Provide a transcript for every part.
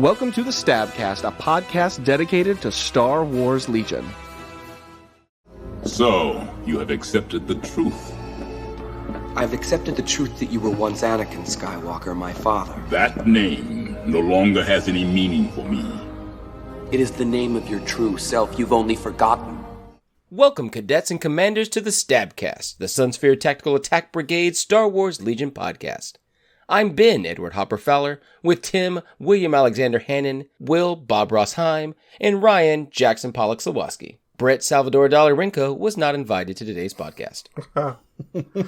Welcome to the STABcast, a podcast dedicated to Star Wars Legion. So, you have accepted the truth. I've accepted the truth that you were once Anakin Skywalker, my father. That name no longer has any meaning for me. It is the name of your true self you've only forgotten. Welcome, cadets and commanders, to the STABcast, the Sunsphere Tactical Attack Brigade Star Wars Legion podcast. I'm Ben, Edward Hopper Fowler, with Tim, William Alexander Hannon, Will, Bob Rossheim, and Ryan, Jackson Pollock Sawaski. Brett Salvador Dalarenko was not invited to today's podcast.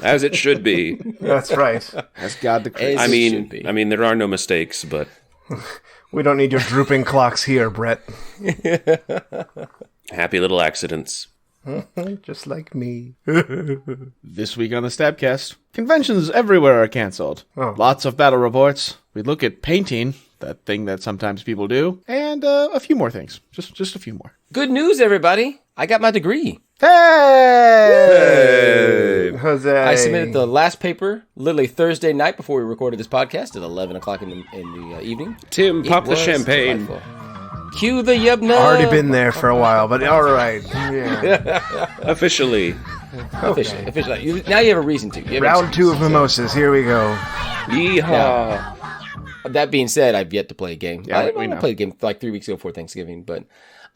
As it should be. That's right. As God the Christ. I mean, there are no mistakes, but We don't need your drooping clocks here, Brett. happy little accidents. Just like me. This week on the STABcast, conventions everywhere are canceled. Oh. Lots of battle reports. We look at painting, that thing that sometimes people do, and a few more things. Just a few more. Good news, everybody! I got my degree. Hey! Jose. I submitted the last paper literally Thursday night before we recorded this podcast at 11 o'clock in the evening. Tim, pop It the was champagne. delightful. Cue the yubna. Already been there for a while, but all right. Yeah. Officially. Officially. Now you have a reason to. You have Round 2 of mimosas. Here we go. Yeehaw. That being said, I've yet to play a game. Yeah, I we know. played a game like 3 weeks ago before Thanksgiving, but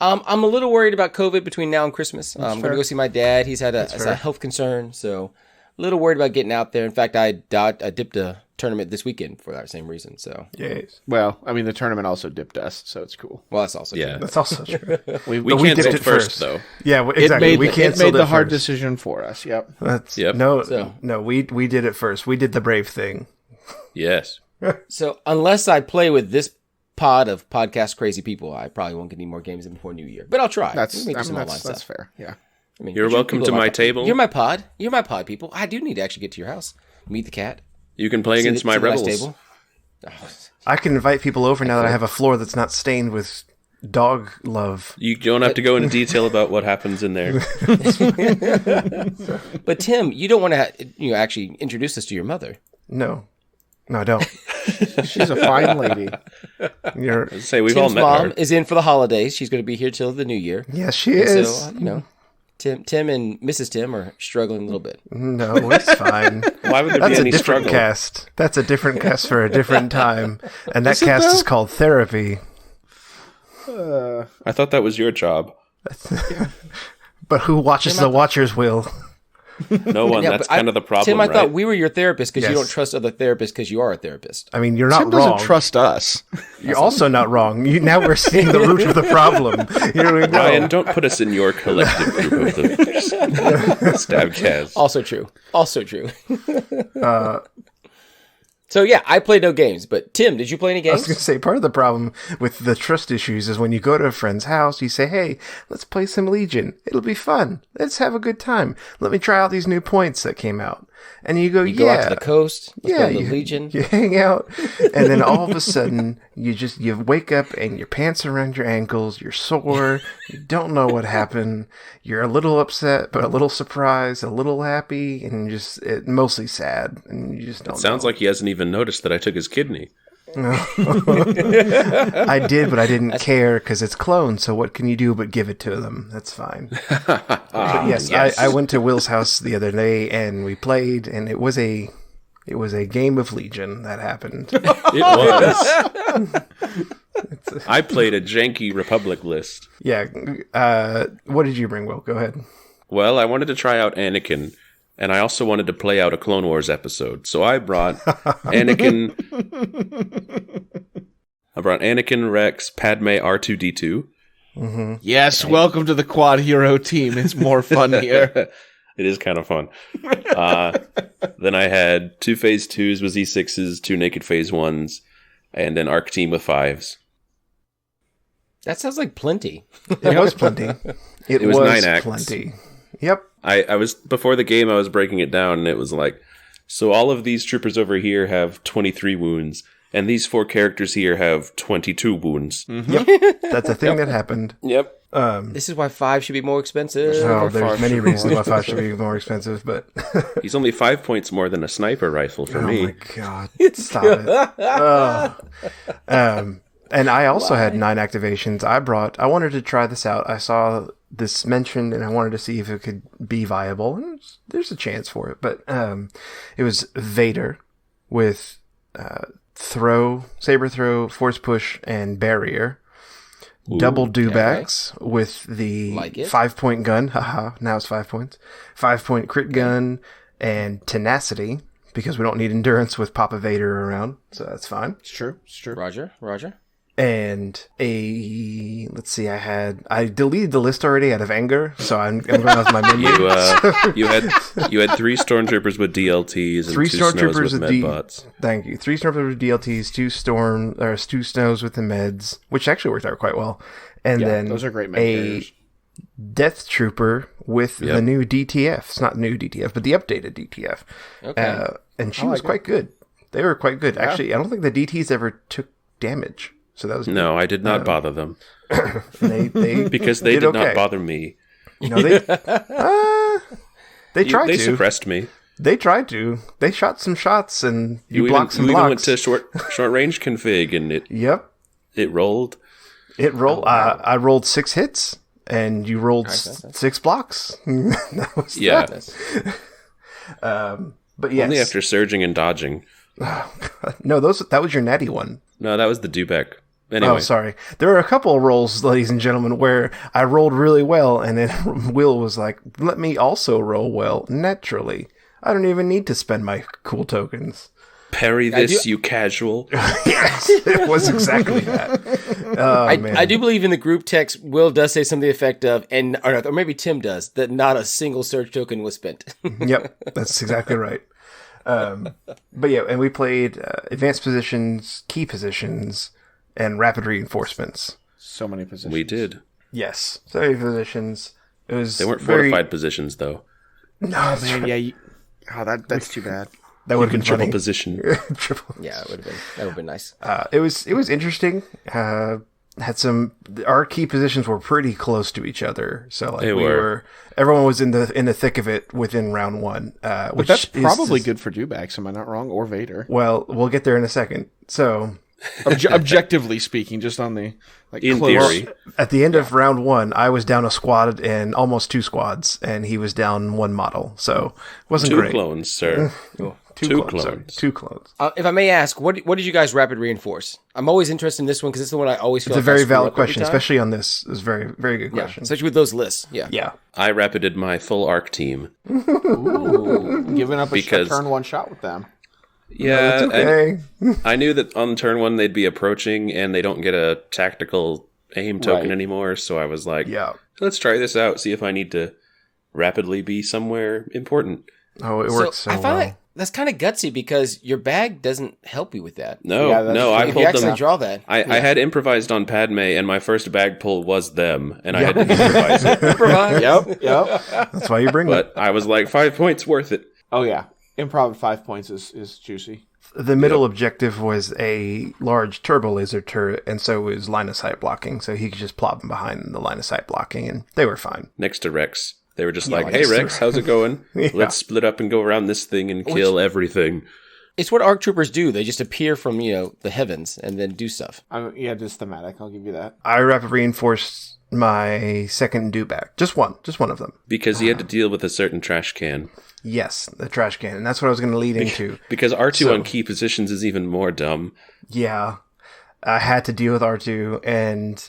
I'm a little worried about COVID between now and Christmas. I'm going to go see my dad. He's had a health concern, so a little worried about getting out there. In fact, I dipped a tournament this weekend for that same reason. So, Yes. Well, I mean, the tournament also dipped us, so it's cool. well, that's also Yeah. true. That's also true. We But we canceled dipped it first, first. though. Yeah, exactly. We it canceled made the hard first. decision for us. Yep. That's, Yep. No, we did it first. We did the brave thing. Yes. So unless I play with this pod of podcast crazy people, I probably won't get any more games in before New Year. But I'll try. That's Maybe some online that's stuff. fair. Yeah. I mean, You're welcome people to are my pod. table. You're my pod. You're my pod, people. I do need to actually get to your house, meet the cat. You can play against See my the last rebels. table. I can invite people over now that I have a floor that's not stained with dog love. You don't have to go into detail about what happens in there. But Tim, you don't want to actually introduce us to your mother. No, I don't. She's a fine lady. You're. Say we've all Tim's met mom her. is in for the holidays. She's going to be here till the New Year. Yes, she is. So Tim and Mrs. Tim are struggling a little bit. No, it's fine. Why would there That's be a any different struggle? cast. That's a different cast for a different time. And that cast is called therapy. I thought that was your job. But who watches the watchers will. No one. Yeah, That's but kind of the problem, Tim, I right? thought we were your therapist because you Yes. don't trust other therapists because you are a therapist. I mean, you're not Tim doesn't wrong. trust us. You're also not wrong. Now we're seeing the root of the problem. Here we go. Ryan, don't put us in your collective group of the STABcast. Also true. So yeah, I played no games. But Tim, did you play any I was games? going to say, part of the problem with the trust issues is when you go to a friend's house, you say, hey, let's play some Legion. It'll be fun. Let's have a good time. Let me try out these new points that came out. And you go, You go out to the coast. Let's go to the you, Legion. you hang out, and then all of a sudden, you wake up and your pants are around your ankles, you're sore, you don't know what happened, you're a little upset, but a little surprised, a little happy, and mostly sad, and you just don't Sounds know. like he hasn't even noticed that I took his kidney. I did, but I didn't care because it's cloned, so what can you do but give it to them? That's fine. But yes, I went to Will's house the other day, and we played, and it was a game of Legion that happened. It was. I played a janky Republic list. Yeah. What did you bring, Will? Go ahead. Well, I wanted to try out Anakin, and I also wanted to play out a Clone Wars episode. So I brought Anakin. Rex, Padme, R2D2. Yes, welcome to the Quad Hero team. It's more fun here. It is kind of fun. Then I had 2 Phase 2s with Z6s, 2 Naked Phase 1s, and an Arc team with 5s. That sounds like plenty. It was plenty. It was was 9 acts. plenty. Yep. I was, before the game, I was breaking it down, and it was like, so all of these troopers over here have 23 wounds, and these 4 characters here have 22 wounds. Yep. That's a thing that happened. Yep. This is why 5 should be more expensive. Oh, Far there's many from reasons more why 5 should be more expensive, but He's only 5 points more than a sniper rifle for oh me. my god, stop it. And I also had 9 activations. I wanted to try this out. I saw this mentioned, and I wanted to see if it could be viable. And there's a chance for it, but it was Vader with saber throw, force push, and barrier. Double dewbacks with the 5-point gun. Haha, now it's 5 points. 5-point crit gun and tenacity, because we don't need endurance with Papa Vader around, so that's fine. It's true. Roger. And let's see, I deleted the list already out of anger, so I'm going off my memory. You had 3 stormtroopers with DLTs and 3 2 snows stormtroopers with medbots. Thank you. 3 stormtroopers with DLTs, 2 snows with the meds, which actually worked out quite well. And then those are great med a carriers. Death Trooper with the new DTF. It's not new DTF, but the updated DTF. Okay. And she was quite good. They were quite good. Actually, I don't think the DTs ever took damage. So that was No, I did not bother them. they Because they did not bother me. No, they tried They to. suppressed me. They tried to. They shot some shots and you blocked some you blocks. even went to short range config and it rolled. It rolled. I rolled 6 hits and you rolled 6 blocks. That was that. But yes. Only after surging and dodging. No, that was your natty one. No, that was the Dubek. Anyway. Oh, sorry. There are a couple of rolls, ladies and gentlemen, where I rolled really well, and then Will was like, let me also roll well, naturally. I don't even need to spend my cool tokens. Parry this, you casual. Yes, it was exactly that. Oh, man. I do believe in the group text, Will does say something to the effect of, or maybe Tim does, that not a single search token was spent. Yep, that's exactly right. But yeah, and we played advanced positions, key positions, and rapid reinforcements. So many positions. We did. Yes, so many positions. It was They weren't fortified positions, though. No, Man, yeah. That's too bad. that would have been Triple funny. position. Triple. Yeah, that would have been nice. It was interesting. Our key positions were pretty close to each other, so like everyone was in the thick of it within round 1. But that's probably good for dewbacks, am I not wrong? Or Vader. Well, we'll get there in a second. So, Objectively speaking, just on the In close. theory. at the end of round 1, I was down a squad and almost 2 squads, and he was down 1 model. So, it wasn't 2 great. clones, sir. Two clones. Sorry. 2 clones. If I may ask, what did you guys rapid reinforce? I'm always interested in this one because it's the one I always feel It's a like I very screw valid up every question, time. especially on this. It's a very, very good Yeah, question. especially with those lists. Yeah. Yeah. I rapided my full arc team. Giving up a Because- turn 1 shot with them. Yeah, Okay. I knew that on turn 1 they'd be approaching and they don't get a tactical aim token Right. anymore, so I was like, Yeah. let's try this out, see if I need to rapidly be somewhere important. Oh, it works so I find well. that that's kind of gutsy because your bag doesn't help you with that. No, Yeah, that's no, true. I If you pulled actually them. draw that. I had improvised on Padme, and my first bag pull was them, and I had to improvise it. Yep. That's why you bring it. But I was like, 5 points worth it. Oh, yeah. Improv at 5 points is juicy. The middle objective was a large turbo laser turret, and so it was line of sight blocking. So he could just plop them behind the line of sight blocking, and they were fine. Next to Rex. They were just like, like hey, next to Rex, how's it going? Yeah. Let's split up and go around this thing and kill everything. It's what ARC troopers do. They just appear from the heavens and then do stuff. Yeah, just thematic. I'll give you that. I rapid reinforced my second dewback. Just one of them. Because he had to deal with a certain trash can. Yes, the trash can, and that's what I was going to lead into. Because R2 on key positions is even more dumb. Yeah, I had to deal with R2, and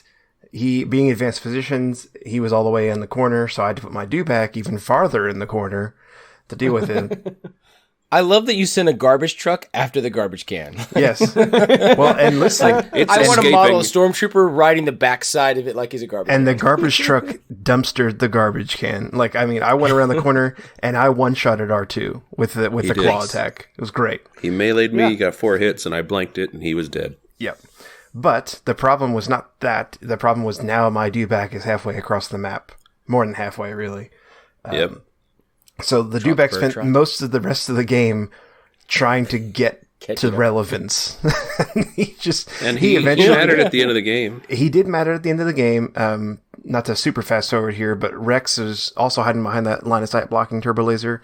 he, being advanced positions, he was all the way in the corner, so I had to put my dewback even farther in the corner to deal with him. I love that you sent a garbage truck after the garbage can. Yes. Well, and listen, It's I want to model a escaping. stormtrooper riding the backside of it like he's a garbage and can. the garbage truck dumpstered the garbage can. Like, I mean, I went around the corner and I one-shotted R2 with the did. claw attack. It was great. He meleeed me, got 4 hits, and I blanked it, and he was dead. Yep. But the problem was not that. The problem was now my dewback is halfway across the map. More than halfway, really. Yep. So the dewback per spent truck. most of the rest of the game trying to get to relevance. And he he eventually mattered at the end of the game. He did matter at the end of the game. Not to super fast forward here, but Rex is also hiding behind that line of sight blocking turbo laser.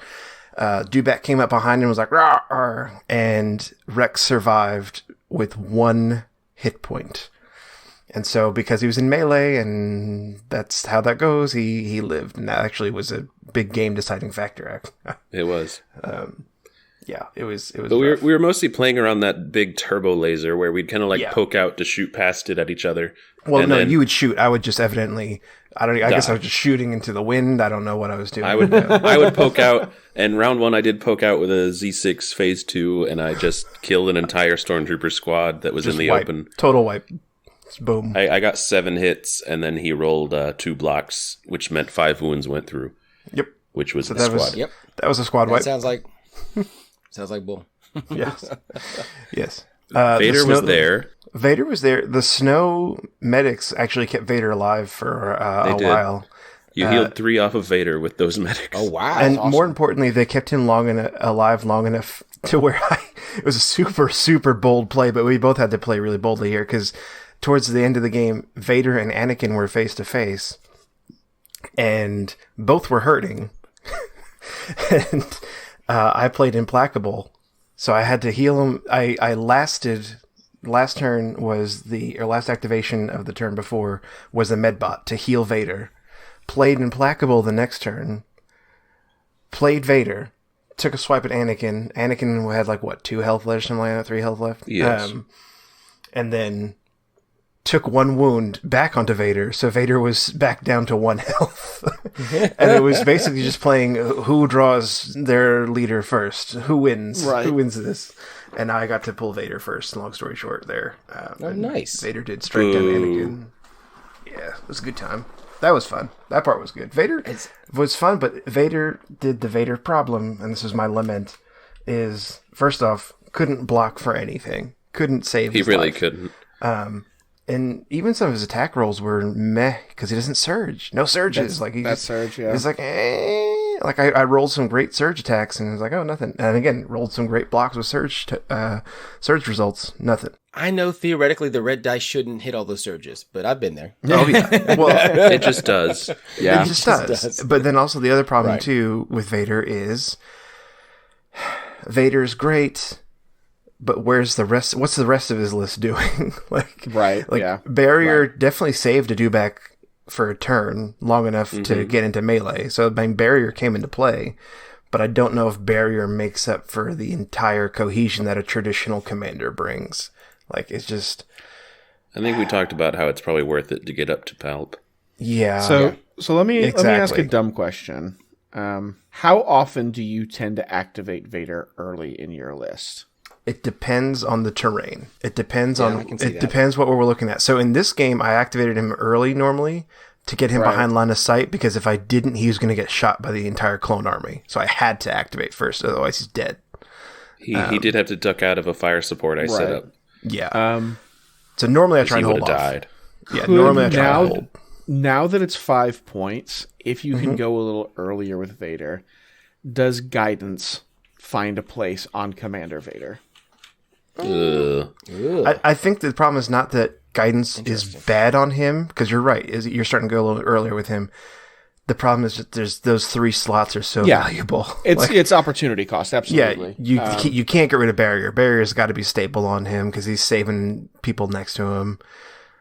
Dewback came up behind him and was like, "Rah, rah," and Rex survived with 1 hit point. And so, because he was in melee, and that's how that goes, he lived. And that actually was a big game deciding factor. It was. Yeah, it was. But we were mostly playing around that big turbo laser where we'd kind of poke out to shoot past it at each other. Well, and no, then you would shoot. I would just evidently. I guess I was just shooting into the wind. I don't know what I was doing. I would poke out, and round 1 I did poke out with a Z6 phase 2, and I just killed an entire stormtrooper squad that was just in the wipe. open. Total wipe. Boom. I got 7 hits, and then he rolled 2 blocks, which meant 5 wounds went through. Yep. Which was So the that squad. was that was a squad wipe. Sounds like bull. Yes. Yes. Vader was there. Vader was there. The snow medics actually kept Vader alive for a while. You healed 3 off of Vader with those medics. Oh wow! And Awesome. more importantly, they kept him alive long enough to where it was a super, super bold play, but we both had to play really boldly here because towards the end of the game, Vader and Anakin were face to face, and both were hurting. And I played Implacable, so I had to heal him. I lasted. Last turn was last activation of the turn before was the medbot to heal Vader. Played Implacable the next turn. Played Vader. Took a swipe at Anakin. Anakin had 2 health left or something like that, 3 health left. Yes. And then took 1 wound back onto Vader, so Vader was back down to 1 health. And it was basically just playing who draws their leader first, who wins, Right. who wins this. And I got to pull Vader first, long story short there. Nice. Vader did strike down Anakin. Yeah, it was a good time. That was fun. That part was good. Vader was fun, but Vader did the Vader problem, and this is my lament, is, first off, couldn't block for anything. Couldn't save his He really life. couldn't. And even some of his attack rolls were meh, because he doesn't surge. No surges. Surge, yeah. He's like, eh. Like, I rolled some great surge attacks, and it was like, oh, nothing. And again, rolled some great blocks with surge results. Nothing. I know theoretically the red dice shouldn't hit all those surges, but I've been there. Oh, yeah. Well, It just does. Yeah. it just does. But then also the other problem, Right. too, with Vader is Vader's great, but where's the rest? What's the rest of his list doing? Right, yeah. Barrier definitely saved a dewback for a turn long enough to get into melee. So Barrier came into play, but I don't know if Barrier makes up for the entire cohesion that a traditional commander brings. Like, it's just... I think we talked about how it's probably worth it to get up to Palp. Yeah. So let me ask a Exactly. dumb question. How often do you tend to activate Vader early in your list? It depends on the terrain. It depends I on... can see It that. depends what we're looking at. So in this game, I activated him early normally to get him Right. behind line of sight, because if I didn't, he was going to get shot by the entire clone army. So I had to activate first, otherwise he's dead. He did have to duck out of a fire support I set Right. up. Yeah. So normally I try He and would hold have off. died. Yeah, normally I try now, and hold. now that it's 5 points, if you can go a little earlier with Vader, does guidance find a place on Commander Vader? Ugh. I think the problem is not that guidance is bad on him, because you're right. You're starting to go a little earlier with him. The problem is that there's those 3 slots are so valuable. It's opportunity cost, absolutely. Yeah, you can't get rid of Barrier. Barrier's got to be staple on him because he's saving people next to him.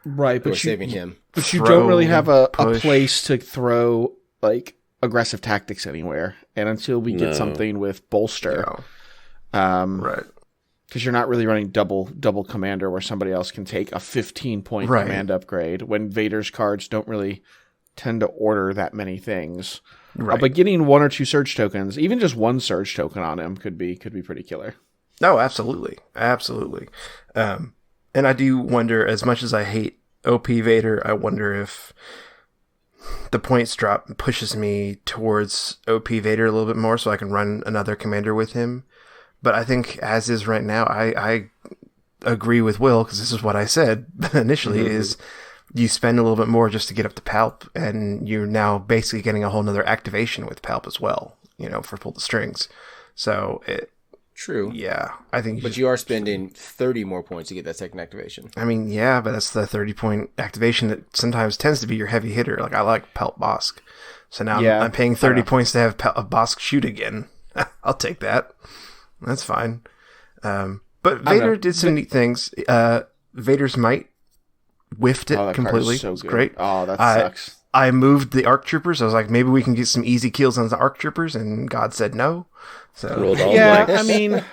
Right, We're but saving him. But you don't really have a push. place to throw like aggressive tactics anywhere, and until we get something with bolster, Right. because you're not really running double commander where somebody else can take a 15-point Right. command upgrade when Vader's cards don't really tend to order that many things. Right. But getting 1 or 2 surge tokens, even just 1 surge token on him could be pretty killer. No, absolutely. Absolutely. And I do wonder, as much as I hate OP Vader, I wonder if the points drop pushes me towards OP Vader a little bit more so I can run another commander with him. But I think as is right now, I agree with Will, because this is what I said initially, is you spend a little bit more just to get up to Palp, and you're now basically getting a whole nother activation with Palp as well, for pull the strings. So, True. yeah, I think But you are spending 30 more points to get that second activation. I mean, yeah, but that's the 30-point activation that sometimes tends to be your heavy hitter. Like, I like Palp Bosk. So now Yeah, I'm paying 30 points to have Bosk shoot again. I'll take that. That's fine. But Vader did some neat things. Vader's Might whiffed it Oh, that card is completely. so It's good. great. Oh, that sucks. I moved the ARC troopers. I was like, maybe we can get some easy kills on the ARC troopers, and God said no. So Rolled all Yeah, blanks. I mean,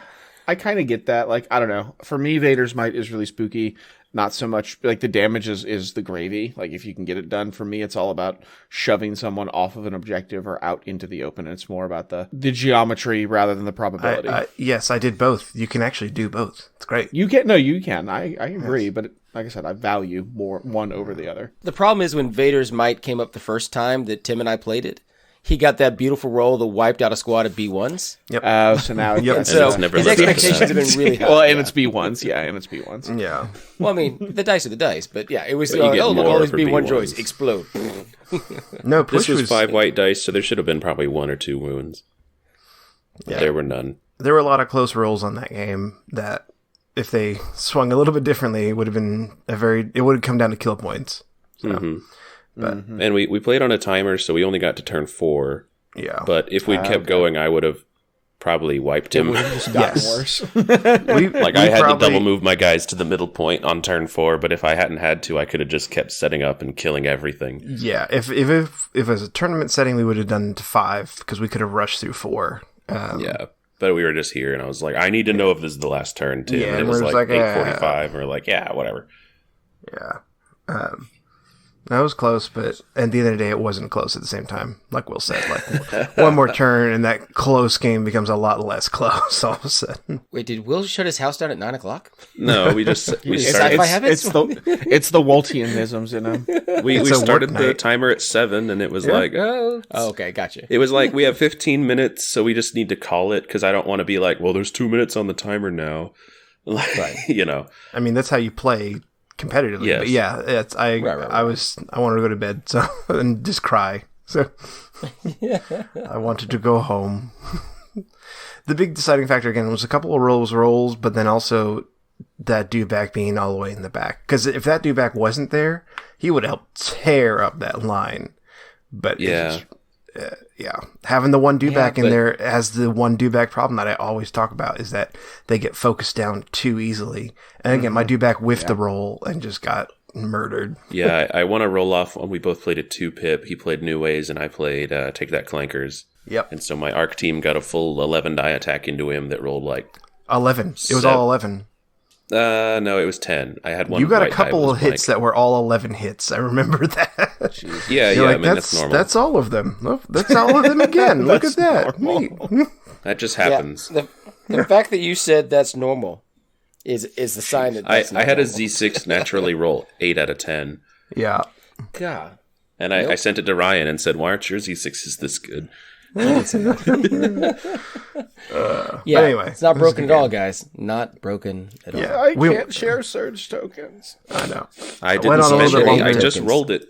I kind of get that. Like, I don't know. For me, Vader's Might is really spooky. Not so much like the damage is the gravy. Like, if you can get it done, for me, it's all about shoving someone off of an objective or out into the open. It's more about the geometry rather than the probability. yes, I did both. You can actually do both. It's great. You can. I agree, but like I said, I value more one over the other. The problem is when Vader's Might came up the first time that Tim and I played it, he got that beautiful roll that wiped out a squad of B1s. So now Yep. it's, So it's never his looked like expectations that. have been really high. well, and it's B1s. Yeah, and it's B1s. Yeah. Well, I mean, the dice are the dice, but yeah, it was, But you get look, more all these for B1 B1s. droids explode. No, This push was 5 white dice, so there should have been probably 1 or 2 wounds. But there were none. There were a lot of close rolls on that game that, if they swung a little bit differently, it would have been it would have come down to kill points. So, And we played on a timer, so we only got to turn 4. yeah. But if we'd kept going, I would have probably wiped him. Gotten worse. Like, I had to double move my guys to the middle point on turn 4, but if I hadn't had to, I could have just kept setting up and killing everything. Yeah, if it was a tournament setting, we would have done to 5 because we could have rushed through 4. Yeah. But we were just here, and I was like, I need to know if this is the last turn, too. Yeah, and it and was we're like just like, 8:45, and we're like, yeah, whatever. Yeah. That was close, but at the end of the day, it wasn't close at the same time. Like Will said, like one more turn, and that close game becomes a lot less close all of a sudden. Wait, did Will shut his house down at 9 o'clock? No, we just we Is started. sci-fi habits? It's the Waltianisms in him. We It's a started work the night. timer at 7, and it was like, oh. Oh, okay, gotcha. It was like, we have 15 minutes, so we just need to call it, because I don't want to be like, well, there's 2 minutes on the timer now. Like, you know. I mean, that's how you play competitively. Yes. But yeah, I wanted to go to bed so and just cry. So I wanted to go home. The big deciding factor again was a couple of rolls, but then also that dewback being all the way in the back. Because if that dewback wasn't there, he would have helped tear up that line. But Yeah. having the one dewback in but- there has the one dewback problem that I always talk about is that they get focused down too easily. And again, my dewback whiffed the roll and just got murdered. Yeah, I want to roll off. We both played a 2-pip. He played New Ways, and I played Take That Clankers. Yep. And so my ARC team got a full 11 die attack into him that rolled like... 11. It was all 11. No, it was 10. I had one. You got a white die couple was of hits blank. that were all 11 hits. I remember that. Yeah, You're I like, mean, that's normal. That's all of them. Oh, that's all of them again. Look at that. Neat. That just happens. Yeah, the fact that you said that's normal is the sign that that's I had a normal. Z6 naturally roll 8 out of 10. Yeah. God. And I sent it to Ryan and said, why aren't your Z6s this good? Yeah, anyway, it's not this is broken a at good all, guys. Not broken at all. Yeah. I We- can't share surge tokens. I know. I went didn't on a little spend bit any. I longer. just rolled it.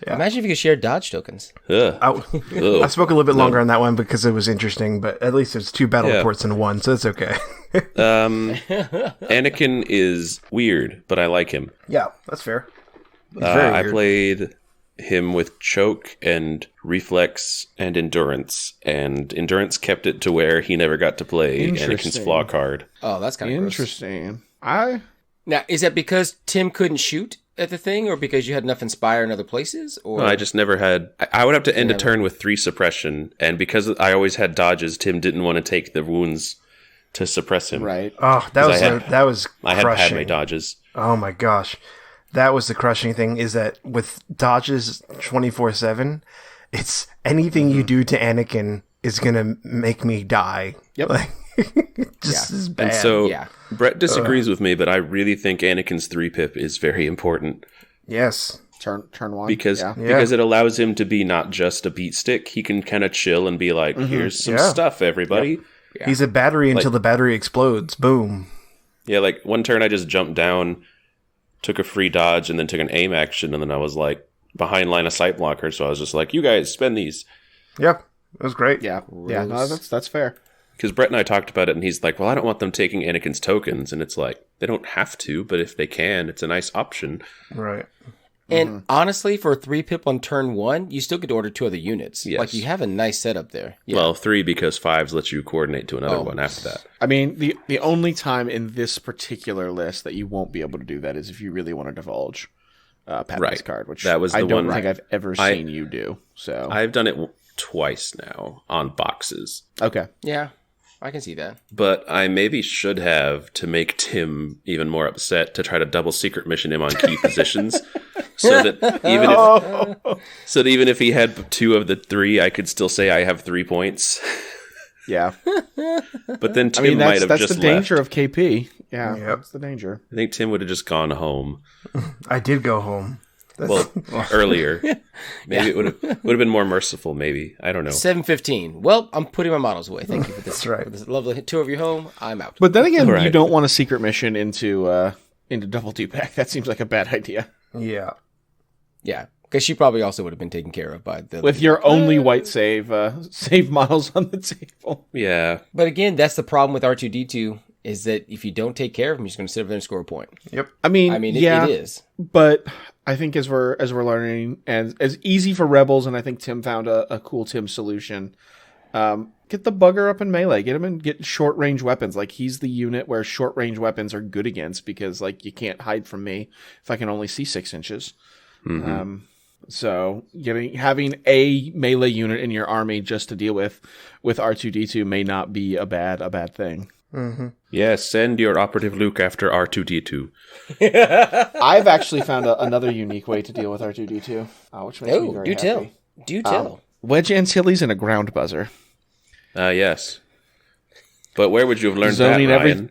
Imagine if you could share Dodge tokens. Ugh. I spoke a little bit longer on that one because it was interesting, but at least it's 2 battle Yeah. reports in one, so it's okay. Anakin is weird, but I like him. Yeah, that's fair. It's very I weird. played him with choke and reflex and endurance, and endurance kept it to where he never got to play Anakin's Interesting. flaw card. Oh, that's kind of gross. Interesting. Now, is that because Tim couldn't shoot at the thing, or because you had enough Inspire in other places? Or No, I just never had. I would have to end a turn with 3 suppression, and because I always had dodges, Tim didn't want to take the wounds to suppress him. Right. Oh, that was that was I had crushing. Padme dodges. Oh my gosh. That was the crushing thing, is that with dodges 24/7, it's anything you do to Anakin is going to make me die. Yep. Like, just as bad. And so Yeah. Brett disagrees with me, but I really think Anakin's 3-pip is very important yes. Turn one. because yeah. because it allows him to be not just a beat stick. He can kind of chill and be like, "Here's some Yeah. stuff, everybody." He's a battery until the battery explodes. Boom. Yeah, like one turn I just jumped down, took a free dodge, and then took an aim action, and then I was like behind line of sight blocker, so I was just like, "You guys spend these." Yep. It was great. Yeah. Yeah. No, that's fair. Because Brett and I talked about it, and he's like, "Well, I don't want them taking Anakin's tokens," and it's like they don't have to, but if they can, it's a nice option. Right. And honestly, for a 3-pip on turn 1, you still get to order 2 other units. Yes. Like, you have a nice setup there. Yeah. Well, 3 because 5s lets you coordinate to another one after that. I mean, the only time in this particular list that you won't be able to do that is if you really want to divulge. Padme's Right. card, which That was I the don't one- think I've ever seen you do. So I've done it twice now on boxes. okay. Yeah, I can see that. But I maybe should have, to make Tim even more upset, to try to double secret mission him on key positions, so that even if he had 2 of the 3, I could still say I have 3 points. Yeah. But then Tim might have that's just the danger left. of KP. Yeah, Yep. that's the danger. I think Tim would have just gone home. I did go home. Well, earlier. Maybe it would have been more merciful. Maybe, I don't know. 7:15. Well, I'm putting my models away. Thank you for this. That's right. For this lovely tour of your home. I'm out. But then again, Right. you don't want a secret mission into double two-pack. That seems like a bad idea. Yeah. Yeah, because she probably also would have been taken care of by the. With your only white save models on the table. Yeah, But again, that's the problem with R2D2 is that if you don't take care of him, he's going to sit over there and score a point. Yep. I mean, It is. But I think as we're learning, and as easy for rebels, and I think Tim found a cool Tim solution. Get the bugger up in melee. Get him and get short range weapons. Like he's the unit where short range weapons are good against because like you can't hide from me if I can only see 6 inches. So having a melee unit in your army just to deal with R2D2 may not be a bad thing. yeah. Send your operative Luke after R2D2. I've actually found another unique way to deal with R2D2, which makes me Oh, very do tell. happy. Do tell. Wedge Antilles and a ground buzzer. Yes. But where would you have learned Zoning that, Ryan?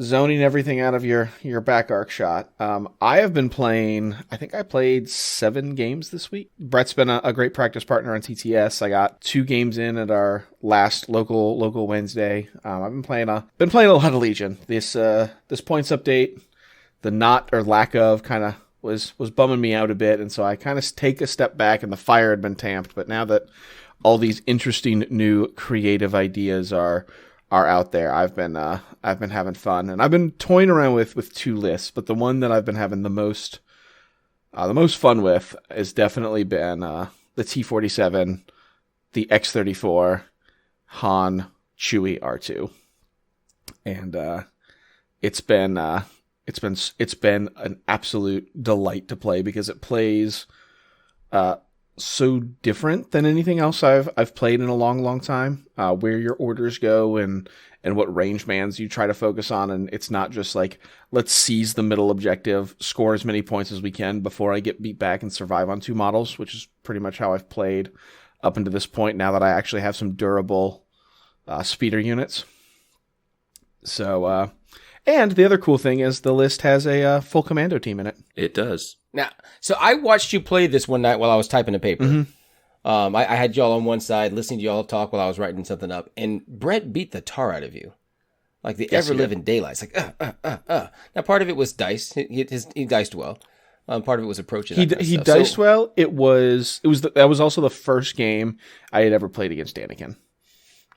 Zoning everything out of your back arc shot. I have been playing, I think I played 7 games this week. Brett's been a great practice partner on TTS. I got 2 games in at our last local Wednesday. I've been playing a lot of Legion. This points update, the not or lack of kind of was bumming me out a bit, and so I kind of take a step back, and the fire had been tamped. But now that all these interesting new creative ideas are out there, I've been having fun, and I've been toying around with 2 lists. But the one that I've been having the most fun with has definitely been the T-47, the X-34, Han, Chewie, R2, and it's been an absolute delight to play because it plays so different than anything else I've played in a long time. Where your orders go and what range bands you try to focus on, and it's not just like let's seize the middle objective, score as many points as we can before I get beat back and survive on 2 models, which is pretty much how I've played up until this point. Now that I actually have some durable speeder units, so. And the other cool thing is the list has a full commando team in it. It does. Now, so I watched you play this one night while I was typing a paper. I had y'all on one side, listening to y'all talk while I was writing something up, and Brett beat the tar out of you. Like the ever-living daylight. It's like, Now, part of it was dice. He diced well. Part of it was approaching. He diced well. That was also the first game I had ever played against Anakin.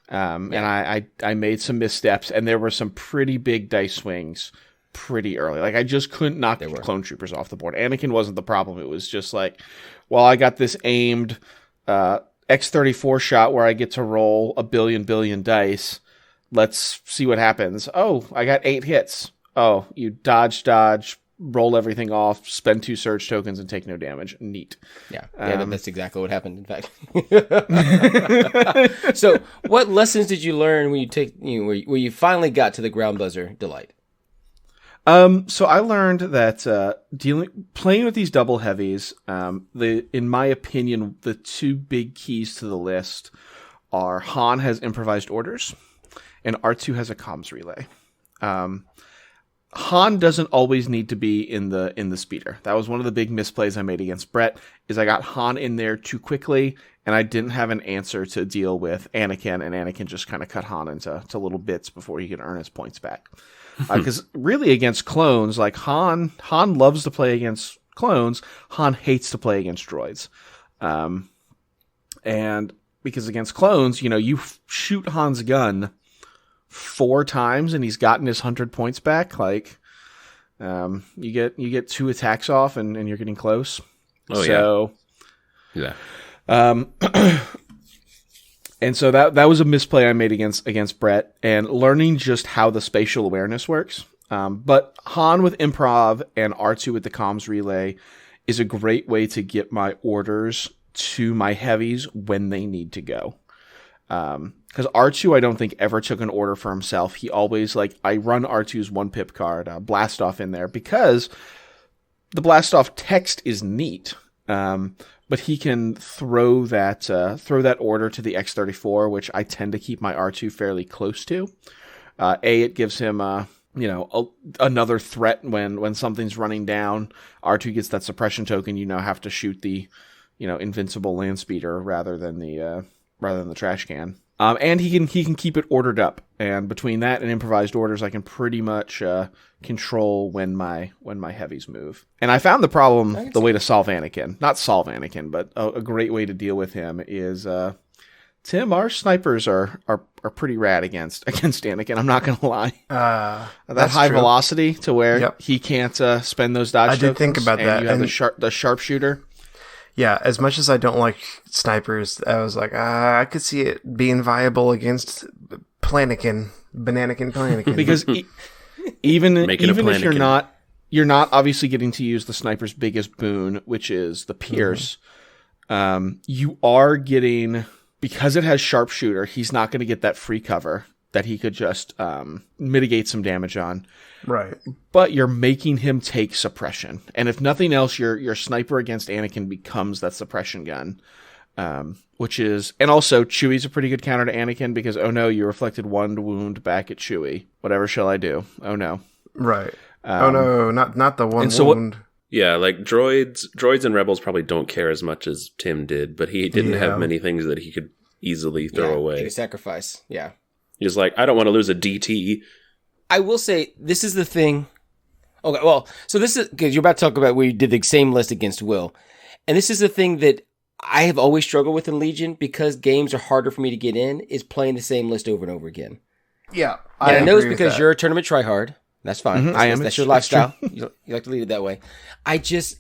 And I made some missteps, and there were some pretty big dice swings pretty early. Like, I just couldn't knock the clone troopers off the board. Anakin wasn't the problem. It was just like, well, I got this aimed X-34 shot where I get to roll a billion dice. Let's see what happens. Oh, I got 8 hits. Oh, you dodge, roll everything off, spend 2 surge tokens, and take no damage. Neat. Yeah, that's exactly what happened, in fact. So, what lessons did you learn when where you finally got to the ground buzzer delight? So I learned that playing with these double heavies, in my opinion, the 2 big keys to the list are Han has improvised orders, and R2 has a comms relay. Han doesn't always need to be in the speeder. That was one of the big misplays I made against Brett, is I got Han in there too quickly, and I didn't have an answer to deal with Anakin, and Anakin just kind of cut Han into little bits before he could earn his points back. Because really against clones, like Han loves to play against clones. Han hates to play against droids. And because against clones, you shoot Han's gun 4 times and he's gotten his 100 points back. Like, you get 2 attacks off and you're getting close. Oh, so, yeah. And so that was a misplay I made against Brett, and learning just how the spatial awareness works. But Han with improv and R2 with the comms relay is a great way to get my orders to my heavies when they need to go. Because R2, I don't think ever took an order for himself. He always, I run R2's 1-pip card, Blast Off in there, because the Blast Off text is neat. But he can throw that order to the X-34, which I tend to keep my R2 fairly close to. It gives him, another threat when something's running down. R2 gets that suppression token. You now have to shoot the, invincible land speeder rather than the trash can. And he can keep it ordered up. And between that and improvised orders, I can pretty much control when my heavies move. And I found the way to solve Anakin. Not solve Anakin, but a great way to deal with him is Tim, our snipers are pretty rad against Anakin. I'm not gonna lie. That high velocity to where he can't spend those dodge tokens. I did think about that. You have the sharpshooter. Yeah, as much as I don't like snipers, I was like, I could see it being viable against Planikin, Bananakin. Because even if you're not obviously getting to use the sniper's biggest boon, which is the pierce, you are getting, because it has sharpshooter, he's not going to get that free cover that he could just mitigate some damage on. Right. But you're making him take suppression. And if nothing else, your sniper against Anakin becomes that suppression gun. Which is, and also Chewie's a pretty good counter to Anakin because, oh no, you reflected one wound back at Chewie. Whatever shall I do? Oh no. Right. Oh no, not the one wound. Yeah, droids and rebels probably don't care as much as Tim did, but he didn't have many things that he could easily throw away. Take a sacrifice. Yeah. He's like, I don't want to lose a DT. I will say, this is the thing. Okay, well, so this is, because you're about to talk about where you did the same list against Will. And this is the thing that I have always struggled with in Legion because games are harder for me to get in, is playing the same list over and over again. Yeah. I know it's because you're a tournament tryhard. That's fine. I am. That's your lifestyle. You like to lead it that way. I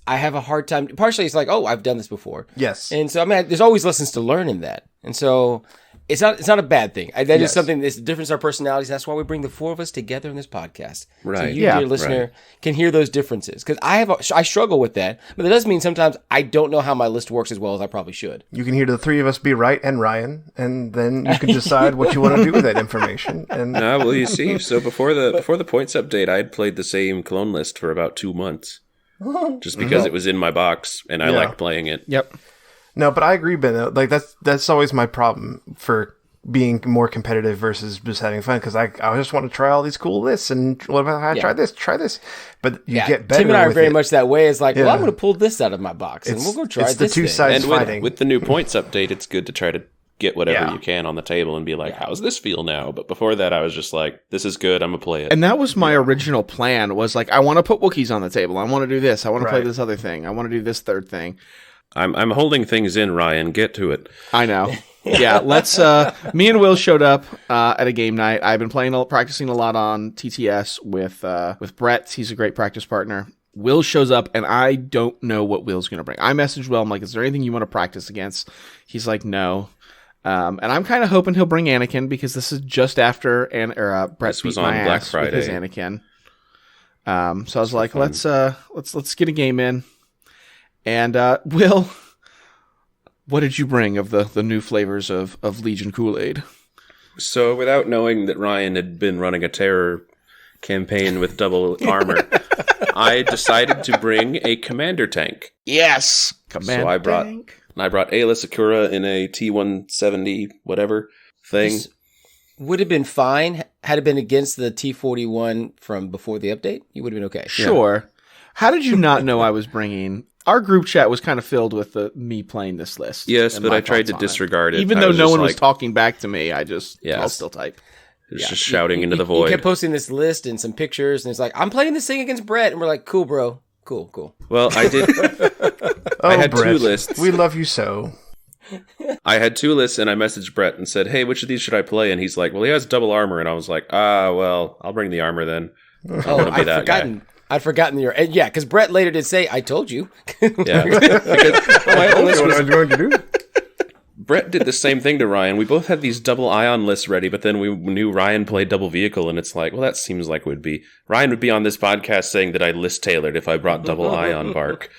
have a hard time. Partially, it's like, oh, I've done this before. Yes. And so, there's always lessons to learn in that. And so, it's not a bad thing. That is something that's the difference in our personalities. That's why we bring the four of us together in this podcast. Right. So you, dear listener, can hear those differences. Because I struggle with that. But that does mean sometimes I don't know how my list works as well as I probably should. You can hear the three of us be right and Ryan, and then you can decide what you want to do with that information. And well, you see, so before the points update, I had played the same clone list for about 2 months, just because it was in my box and I liked playing it. Yep. No, but I agree, Ben. Like that's always my problem for being more competitive versus just having fun, because I just want to try all these cool lists, and what about I try this, but you get better. Tim and I are with very it. much that way. It's like, well, I'm going to pull this out of my box, and we'll go try it's this. the two thing. sides And fighting. with the new points update, it's good to try to get whatever you can on the table and be like, how's this feel now? But before that, I was just like, this is good, I'm going to play it. And that was my original plan, was like, I want to put Wookiees on the table. I want to do this. I want to play this other thing. I want to do this third thing. I'm holding things in, Ryan. Get to it. I know. Yeah, let's. Me and Will showed up at a game night. I've been practicing a lot on TTS with Brett. He's a great practice partner. Will shows up, and I don't know what Will's going to bring. I messaged Will. I'm like, is there anything you want to practice against? He's like, no. And I'm kind of hoping he'll bring Anakin, because this is just after Brett beat my ass with his Anakin. So I was like, let's get a game in. And Will, what did you bring of the new flavors of Legion Kool-Aid? So without knowing that Ryan had been running a terror campaign with double armor, I decided to bring a commander tank. Yes, commander tank. I brought Ayla Sakura in a T-170 whatever thing. This would have been fine had it been against the T-41 from before the update. You would have been okay. Sure. Yeah. How did you not know I was bringing? Our group chat was kind of filled with me playing this list. Yes, but I tried to disregard it. Even though no one was talking back to me, I'll still type. It was just shouting into the void. You kept posting this list and some pictures, and it's like, I'm playing this thing against Brett. And we're like, cool, bro. Cool. Well, I did. I had Brett, 2 lists. We love you so. I had 2 lists, and I messaged Brett and said, hey, which of these should I play? And he's like, well, he has double armor. And I was like, well, I'll bring the armor then. I'd forgotten because Brett later did say, I told you. Yeah. Because my whole list was going to do. Brett did the same thing to Ryan. We both had these double ion lists ready, but then we knew Ryan played double vehicle, and it's like, well, that seems like Ryan would be on this podcast saying that I list tailored if I brought double ion bark.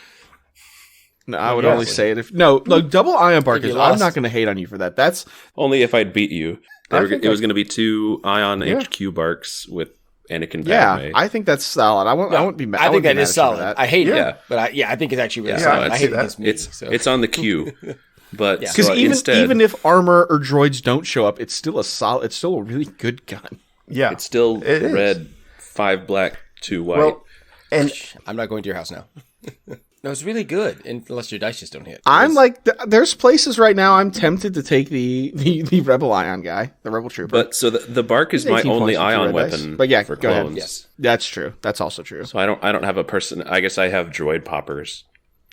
No, I would only say it if look, double ion bark is. I'm lost. not going to hate on you for that. That's Only if I'd beat you. It was going to be 2 ion HQ barks with Anakin Padme. I think that's solid. I won't be mad. I think that mad is at you for solid. that. I hate Yeah. it, but I think it's actually really Yeah, solid. no, I hate that. against me. It's on the queue. But Because so even instead, if armor or droids don't show up, it's still a really good gun. Yeah. it's still It is. red, 5 black, 2 white. Well, and I'm not going to your house now. No, it's really good, unless your dice just don't hit. I'm like, there's places right now I'm tempted to take the Rebel Ion guy, the Rebel Trooper. But so the bark is my 18 only points with ion red dice. weapon. But yeah, for go ahead. clones. Yes. That's true. That's also true. So I don't have a person. I guess I have droid poppers,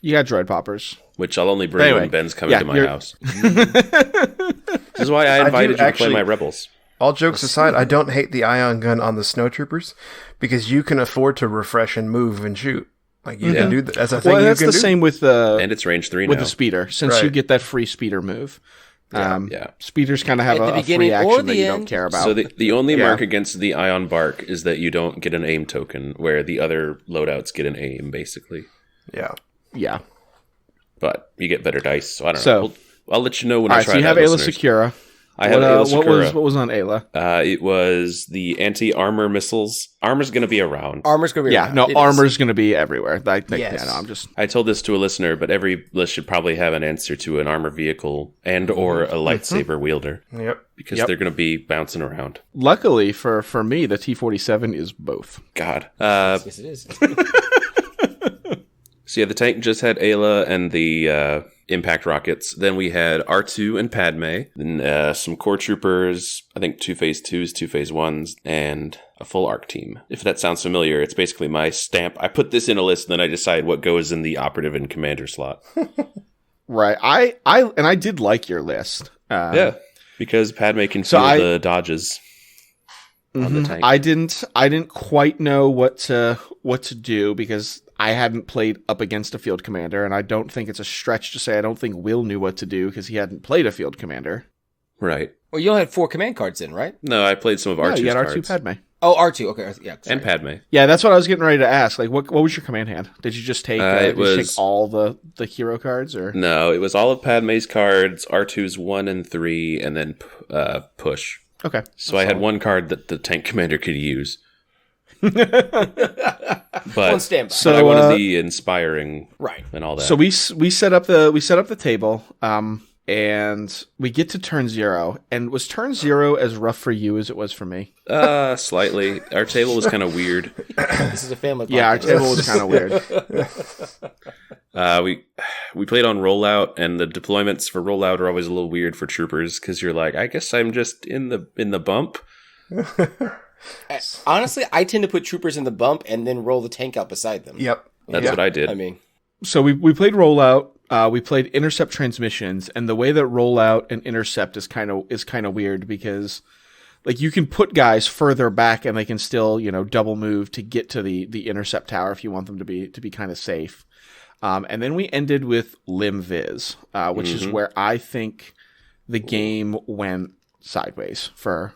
You got droid poppers. which I'll only bring Anyway, when Ben's coming yeah, to my you're- house. This is why I invited you to actually- play my rebels. all jokes aside, I don't hate the ion gun on the snowtroopers because you can afford to refresh and move and shoot. Like you can do that. That's a thing Well, you that's can the do. same with And it's range 3 with now. the speeder, since you Right. get that free speeder move. Yeah. Speeders kind of have At the a beginning free or action the that you don't end. care about. So the only Yeah. mark against the ion bark is that you don't get an aim token, where the other loadouts get an aim, basically. Yeah. yeah. But you get better dice, so I don't So- know. I'll let you know when All I right, try so you have that, Ayla listeners. Secura. I have Ayla Secura. What was on Ayla? It was the anti-armor missiles. Armor's going to be around. Armor's going to be Yeah, around. no, It is. armor's going to be everywhere. Yes. Yeah, no, I'm just. I told this to a listener, but every list should probably have an answer to an armor vehicle and or a lightsaber wielder, Yep. because Yep. they're going to be bouncing around. Luckily for me, the T-47 is both. God. Yes, it is. So yeah, the tank just had Ayla and the impact rockets. Then we had R2 and Padme. Then some core troopers, I think 2 phase 2s, 2 phase 1s, and a full arc team. If that sounds familiar, it's basically my stamp. I put this in a list, and then I decide what goes in the operative and commander slot. Right. I did like your list. Yeah, because Padme can So feel the dodges on the tank. I didn't quite know what to do because I hadn't played up against a field commander, and I don't think it's a stretch to say I don't think Will knew what to do because he hadn't played a field commander. Right. Well, you only had 4 command cards in, right? No, I played some of R2's you got cards. R2 Padme. Oh, R2. Okay, yeah. Sorry. And Padme. Yeah, that's what I was getting ready to ask. Like, what was your command hand? Did you just take? It did you was- take all the hero cards, or No, it was all of Padme's cards, R2's 1 and 3, and then push. okay? So I had one card that the tank commander could use. On But standby. So- but I wanted uh, the inspiring Right. and all that. So we set up the table, and we get to turn 0. And was turn 0 as rough for you as it was for me? Slightly. Our table was kind of weird. This is a family podcast. Yeah, our table was kind of weird. We played on rollout, and the deployments for rollout are always a little weird for troopers because you're like, I guess I'm just in the bump. Honestly, I tend to put troopers in the bump and then roll the tank out beside them. Yep. That's Yeah. what I did. I mean, So we played rollout. We played intercept transmissions, and the way that rollout and intercept is kind of weird because, like, you can put guys further back and they can still double move to get to the intercept tower if you want them to be kind of safe. And then we ended with lim viz, which is where I think the game went sideways for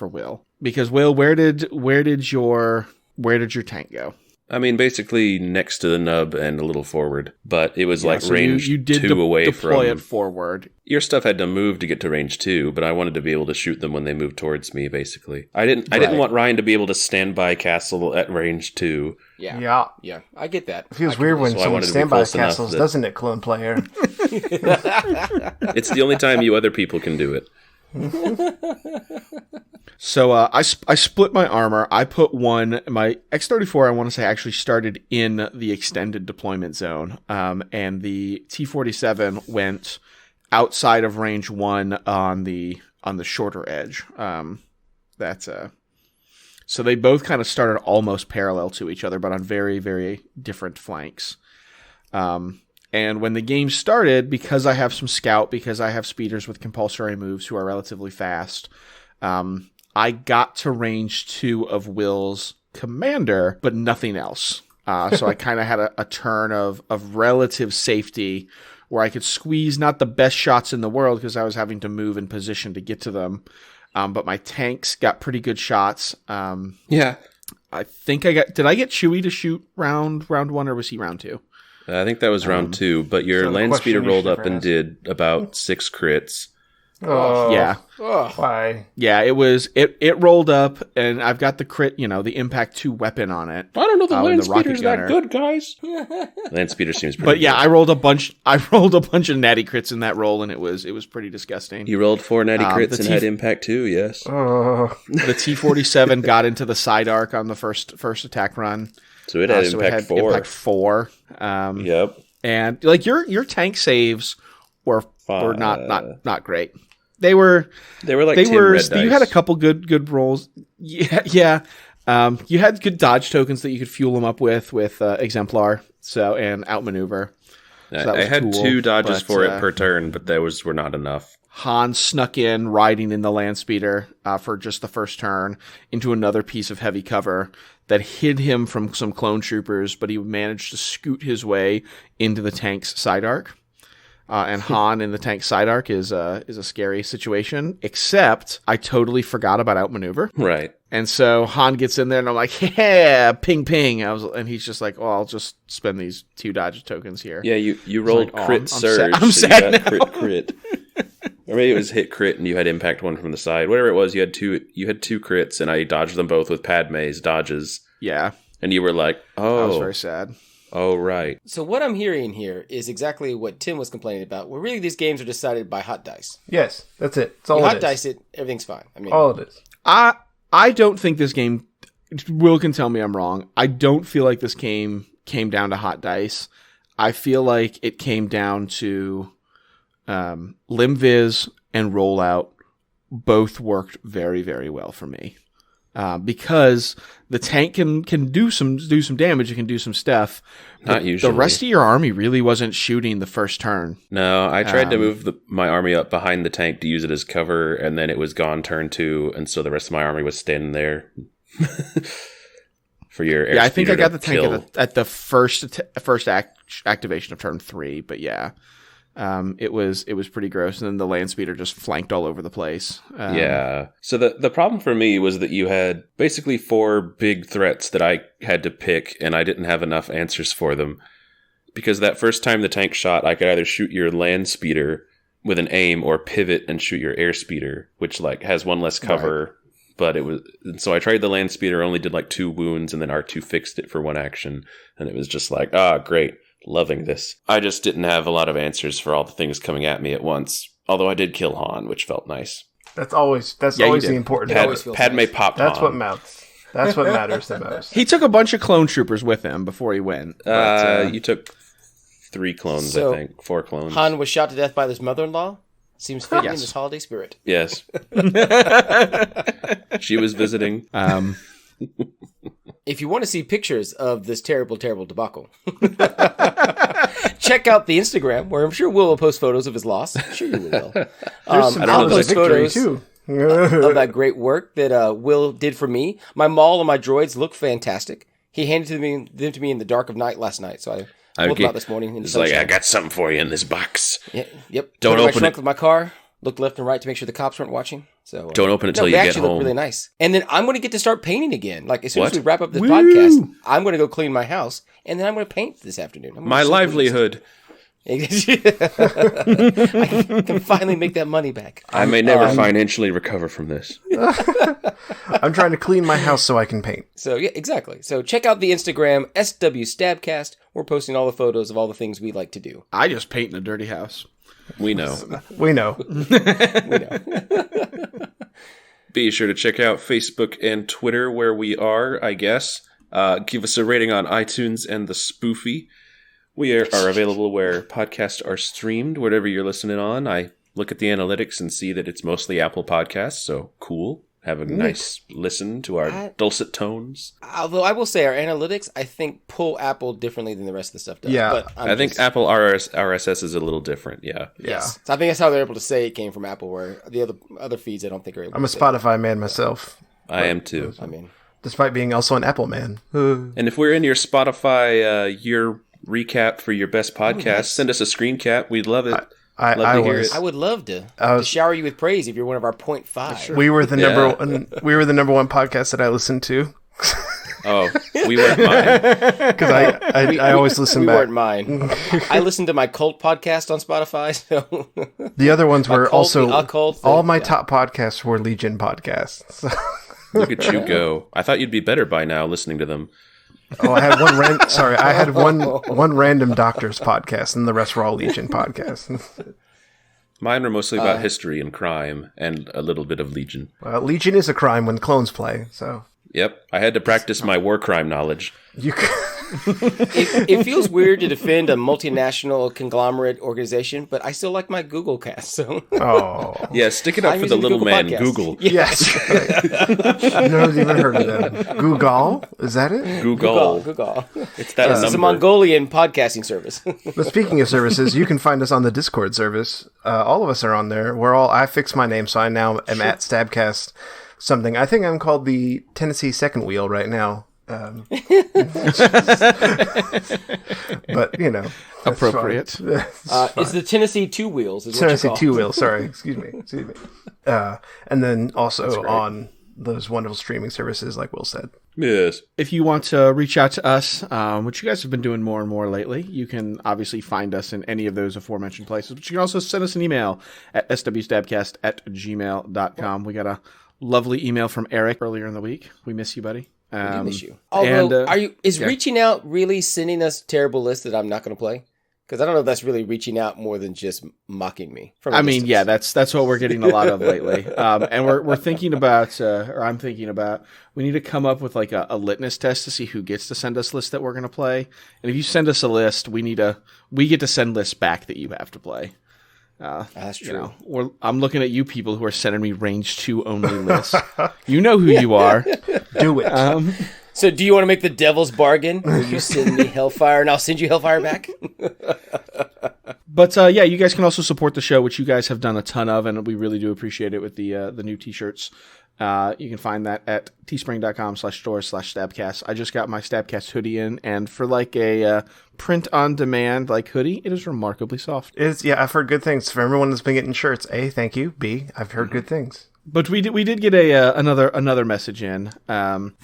Will, because Will, where did your tank go? I mean, basically next to the nub and a little forward, but it was like So range you did 2 away deploy from it forward. Your stuff had to move to get to range 2, but I wanted to be able to shoot them when they moved towards me, basically. I didn't want Ryan to be able to stand by castle at range 2. yeah. Yeah. Yeah, I get that. It feels weird when So I someone wanted to be standby close enough castles, that- doesn't it, clone player? It's the only time you other people can do it. So I split my armor. I put my X-34, I want to say, actually started in the extended deployment zone, and the T-47 went outside of range 1 on the shorter edge. So they both kind of started almost parallel to each other, but on very, very different flanks. And when the game started, because I have some scout, because I have speeders with compulsory moves who are relatively fast, I got to range 2 of Will's commander, but nothing else. So I kind of had a turn of relative safety where I could squeeze not the best shots in the world because I was having to move in position to get to them. But my tanks got pretty good shots. Yeah. I think did I get Chewie to shoot round one, or was he round 2? I think that was round 2, but your so the land speeder question you rolled should up and ask. did about 6 crits. Oh, Yeah. Why? Yeah, it rolled up, and I've got the crit, the impact 2 weapon on it. I don't know, the and land the rocket speeder's that gunner. good, guys. Land speeder seems pretty But yeah, good. I rolled a bunch of natty crits in that roll, and it was pretty disgusting. You rolled 4 natty crits the and had impact 2, yes. Oh, The T-47 got into the side arc on the first attack run. So it had So impact 4. Impact 4. Yep. And like your tank saves were Fine. not great. They were like they 10 were. red You had a dice. couple good rolls. Yeah. You had good dodge tokens that you could fuel them up with exemplar. So and outmaneuver. So that I was had cool, 2 dodges but, for it per turn, but those were not enough. Han snuck in, riding in the land speeder for just the first turn into another piece of heavy cover that hid him from some clone troopers, but he managed to scoot his way into the tank's side arc. And Han in the tank side arc is a scary situation, except I totally forgot about outmaneuver. Right. And so Han gets in there and I'm like, yeah, ping, ping. And he's just like, oh, I'll just spend these 2 dodge tokens here. Yeah, you rolled like, oh, crit I'm surge, sad- I'm so sad you got now. crit. Or maybe it was hit crit and you had impact 1 from the side. Whatever it was, you had two crits and I dodged them both with Padme's dodges. Yeah. And you were like, I was oh, very sad. oh, right. So what I'm hearing here is exactly what Tim was complaining about. Where really these games are decided by hot dice. yes, that's it. It's all You it hot is. dice it, everything's fine. I mean, All it is. I don't think this game. Will can tell me I'm wrong. I don't feel like this game came down to hot dice. I feel like it came down to Limviz and Rollout both worked very, very well for me. Because the tank can do some damage, it can do some stuff. Not usually. The rest of your army really wasn't shooting the first turn. No, I tried to move my army up behind the tank to use it as cover, and then it was gone turn 2, and so the rest of my army was standing there for your air Yeah, I think I speeder got to the tank kill. at the first activation of turn 3, but yeah. It was pretty gross, and then the land speeder just flanked all over the place. Yeah. So the problem for me was that you had basically 4 big threats that I had to pick, and I didn't have enough answers for them. Because that first time the tank shot, I could either shoot your land speeder with an aim or pivot and shoot your air speeder, which like has 1 less cover. Right. But it was, so I tried the land speeder, only did like 2 wounds, and then R2 fixed it for 1 action, and it was just like, great. Loving this. I just didn't have a lot of answers for all the things coming at me at once. Although I did kill Han, which felt nice. That's always the important. Padme nice. popped That's Han. what matters. That's what matters the most. He took a bunch of clone troopers with him before he went. But, You took 3 clones, So, I think. 4 clones. Han was shot to death by his mother-in-law. Seems fitting in Yes. this holiday spirit. Yes. She was visiting. If you want to see pictures of this terrible, terrible debacle, check out the Instagram, where I'm sure Will post photos of his loss. I'm sure you will. There's some I'll photos post of victory photos too. of that great work that Will did for me. My Maul and my droids look fantastic. He handed them to me in the dark of night last night, so I pulled them out this morning. In the It's like, sunshine. I got something for you in this box. Yeah, yep. Don't Put it in my open trunk it. of my car. Looked left and right to make sure the cops weren't watching. So Don't open it till they you get actually look home. really nice. And then I'm going to get to start painting again. Like as soon as What? we wrap up this podcast, I'm going to go clean my house, and then I'm going to paint this afternoon. I'm My so livelihood. pleased. I can finally make that money back. I may never financially recover from this. I'm trying to clean my house so I can paint. So yeah, exactly. So check out the Instagram STABcast. We're posting all the photos of all the things we like to do. I just paint in a dirty house. We know. We know. We know. Be sure to check out Facebook and Twitter, where we are, I guess. Give us a rating on iTunes and the Spoofy. We are available where podcasts are streamed, whatever you're listening on. I look at the analytics and see that it's mostly Apple Podcasts, so cool. Have a nice listen to our dulcet tones. Although I will say our analytics, I think, pull Apple differently than the rest of the stuff does. Yeah. But I think Apple RSS is a little different, yeah. Yeah. So I think that's how they're able to say it came from Apple, where the other feeds I don't think are able I'm a to say Spotify man myself, I am too. it. I mean, despite being also an Apple man. And if we're in your Spotify, your recap for your best podcast, nice. send us a screen cap. We'd love it. I would love to shower you with praise if you're one of our 0.5. We were the number one. We were the number one podcast that I listened to. Oh, we weren't mine. Because I always listen back. We weren't mine. I listened to my cult podcast on Spotify. So the other ones were also occult all my top podcasts were Legion podcasts. So. Look at you go! I thought you'd be better by now listening to them. Oh, I had one random doctor's podcast, and the rest were all Legion podcasts. Mine were mostly about history and crime, and a little bit of Legion. Legion is a crime when clones play. So. Yep, I had to practice my war crime knowledge. It feels weird to defend a multinational conglomerate organization, but I still like my Google cast. So, yeah, stick it up for the little man, podcast. Google. Yes, no one's even heard of them. Google, is that it? Google. It's that number. It's a Mongolian podcasting service. But speaking of services, you can find us on the Discord service. All of us are on there. I fixed my name, so I now am at STABcast. Something. I think I'm called the Tennessee Second Wheel right now. But, appropriate. It's the Tennessee Two Wheels. Tennessee Two Wheels. Sorry. Excuse me. And then also on those wonderful streaming services, like Will said. Yes. If you want to reach out to us, which you guys have been doing more and more lately, you can obviously find us in any of those aforementioned places. But you can also send us an email at swstabcast@gmail.com. We got a lovely email from Eric earlier in the week. We miss you, buddy. We do miss you. Although, reaching out really sending us terrible lists that I'm not going to play? Because I don't know if that's really reaching out more than just mocking me. That's what we're getting a lot of lately. And we're thinking about, or I'm thinking about, we need to come up with like a litmus test to see who gets to send us lists that we're going to play. And if you send us a list, we get to send lists back that you have to play. That's true. I'm looking at you people who are sending me range 2 only lists. You know who you are. Do it. So do you want to make the devil's bargain? Will you send me Hellfire and I'll send you Hellfire back? But you guys can also support the show, which you guys have done a ton of, and we really do appreciate it with the new t-shirts. You can find that at teespring.com/store/STABcast. I just got my STABcast hoodie in, and for like a print-on-demand like hoodie, it is remarkably soft. I've heard good things. For everyone that's been getting shirts, A, thank you. B, I've heard good things. But we did get another message in from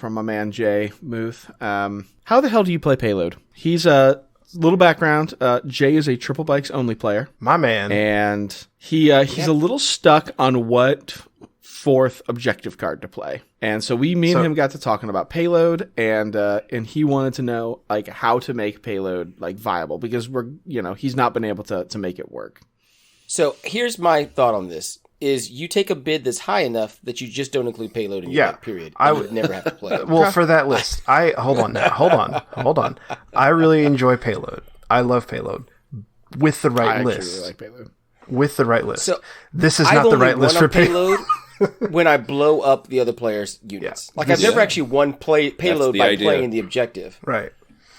my man Jay Muth. How the hell do you play Payload? He's a little background. Jay is a triple bikes only player. My man. And he's a little stuck on what fourth objective card to play. And so me and him got to talking about Payload, and he wanted to know like how to make Payload like viable, because he's not been able to make it work. So here's my thought on this. Is you take a bid that's high enough that you just don't include Payload in your bid, period. I would never have to play it. Well, for that list, hold on. I really enjoy Payload. I love Payload with the right list. I actually really like Payload. With the right list. So this is not the right list for Payload. When I blow up the other player's units. Yeah. Like I've never actually won Payload by playing the objective. Right.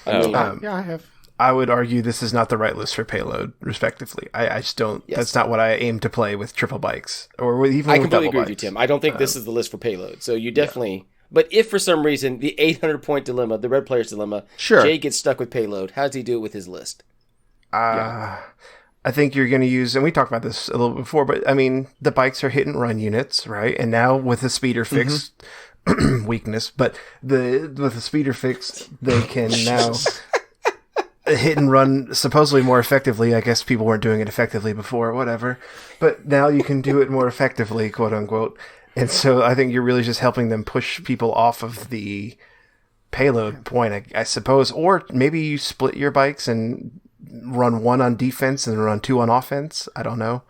I have. I would argue this is not the right list for Payload, respectively. I just don't. Yes. That's not what I aim to play with triple bikes or even I with completely double agree bikes. with you, Tim. I don't think this is the list for Payload. So you definitely. Yeah. But if for some reason the 800-point dilemma, the red player's dilemma, Jay gets stuck with Payload, how does he do it with his list? I think you're going to use, and we talked about this a little bit before, but I mean, the bikes are hit and run units, right? And now with the speeder fix weakness, but with the speeder fix, they can now hit and run supposedly more effectively. I guess people weren't doing it effectively before, whatever. But now you can do it more effectively, quote unquote. And so I think you're really just helping them push people off of the Payload point, I suppose. Or maybe you split your bikes and run one on defense and run two on offense. I don't know.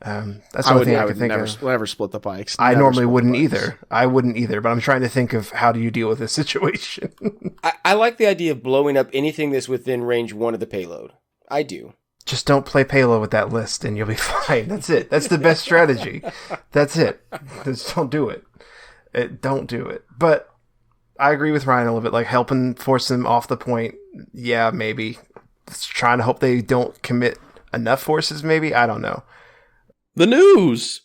That's the only thing I could think of. Never split the bikes. I normally wouldn't either. I wouldn't either, but I'm trying to think of how do you deal with this situation. I like the idea of blowing up anything that's within range 1 of the Payload. I do. Just don't play Payload with that list and you'll be fine. That's it. That's the best strategy. That's it. Just don't do it. Don't do it. But I agree with Ryan a little bit, like helping force them off the point. Yeah, maybe. Just trying to hope they don't commit enough forces, maybe. I don't know. The news.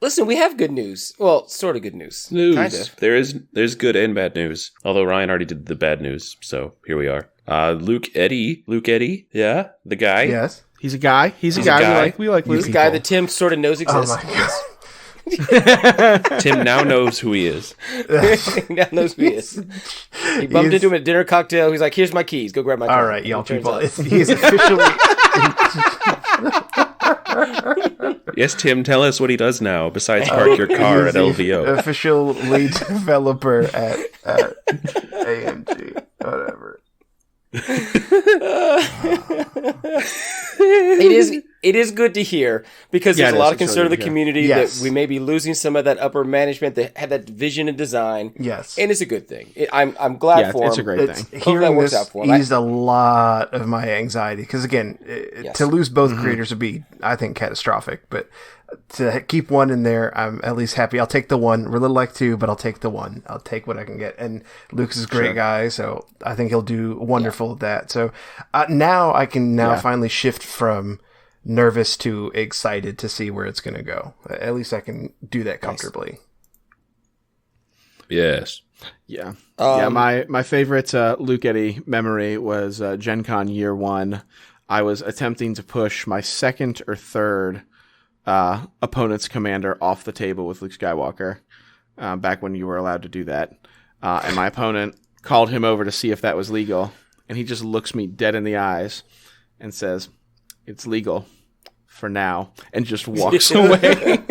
Listen, we have good news. Well, sort of good news. Kind of. There's good and bad news. Although Ryan already did the bad news, so here we are. Luke Eddy, yeah, the guy. Yes. He's a guy. He's a guy. We like Luke. He's a guy that Tim sort of knows exists. Oh my god. Tim now knows who he is. He now knows who he is. He bumped into him at a dinner cocktail. He's like, "Here's my keys. Go grab my car." All right, y'all people. He's officially. Yes, Tim, tell us what he does now besides park your car at LVO. Official lead developer at AMG. Whatever. It is good to hear because there's a lot of concern in the community that we may be losing some of that upper management that had that vision and design. Yes, and it's a good thing. I'm glad for him. It's a great thing. Hope that works out for him. Eased a lot of my anxiety because again, to lose both creators would be, I think, catastrophic. But to keep one in there, I'm at least happy. I'll take the one. We're a little like two, but I'll take the one. I'll take what I can get. And Lucas is a great guy, so I think he'll do wonderful at that. So now I can finally shift from nervous to excited to see where it's going to go. At least I can do that comfortably. Yes. Yeah. My favorite Luke Eddy memory was Gen Con year 1. I was attempting to push my second or third opponent's commander off the table with Luke Skywalker back when you were allowed to do that. And my opponent called him over to see if that was legal. And he just looks me dead in the eyes and says, "It's legal for now," and just walks away.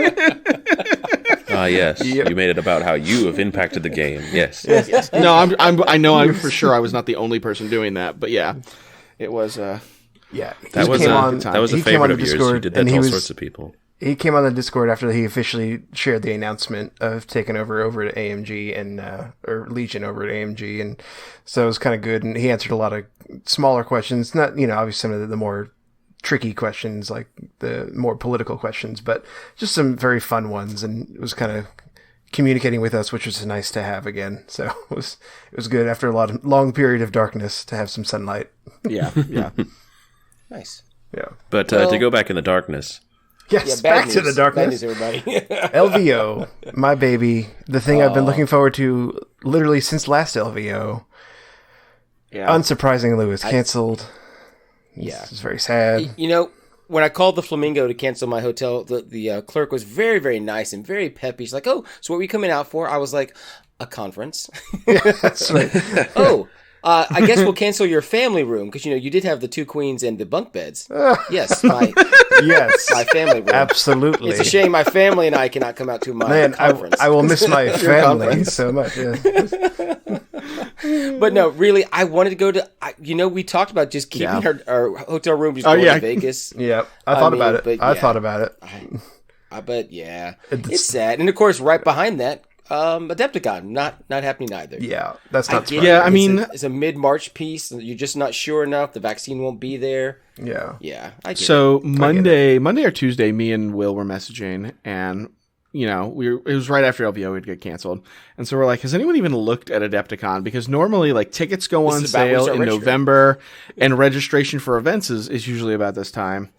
Yes. Yep. You made it about how you have impacted the game. Yes. No, I know I'm for sure I was not the only person doing that, but yeah, it was. Yeah, that was a favorite of yours. You did that to all sorts of people. He came on the Discord after he officially shared the announcement of taking over at AMG and or Legion over at AMG, and so it was kind of good. And he answered a lot of smaller questions, not obviously some of the more tricky questions, like the more political questions, but just some very fun ones. And it was kind of communicating with us, which was nice to have again. So it was good after a long period of darkness to have some sunlight. Yeah. Nice. Yeah. But to go back in the darkness. Yes, back to the darkness. Bad news, everybody. LVO, my baby. The thing I've been looking forward to literally since last LVO. Yeah. Unsurprisingly, was canceled. Yeah. It's very sad. When I called the Flamingo to cancel my hotel, the clerk was very, very nice and very peppy. She's like, "Oh, so what were you coming out for?" I was like, "A conference." Yeah, that's right. Oh. I guess we'll cancel your family room because you did have the 2 queens and the bunk beds. Yes, my family room. Absolutely. It's a shame my family and I cannot come out to my conference. I will miss my family so much. Yes. But no, really, I wanted to go to. We talked about just keeping our hotel room just going to Vegas. Yeah, I thought about it. I thought about it. But yeah, it's sad, and of course, right behind that. Adepticon, not happening either. Yeah, that's not surprising. Yeah, I mean... It's a mid-March piece. You're just not sure enough. The vaccine won't be there. Yeah. Yeah, I get it. Monday or Tuesday, me and Will were messaging, and, it was right after LVO would get canceled. And so we're like, has anyone even looked at Adepticon? Because normally, tickets go on sale in November, and registration for events is usually about this time.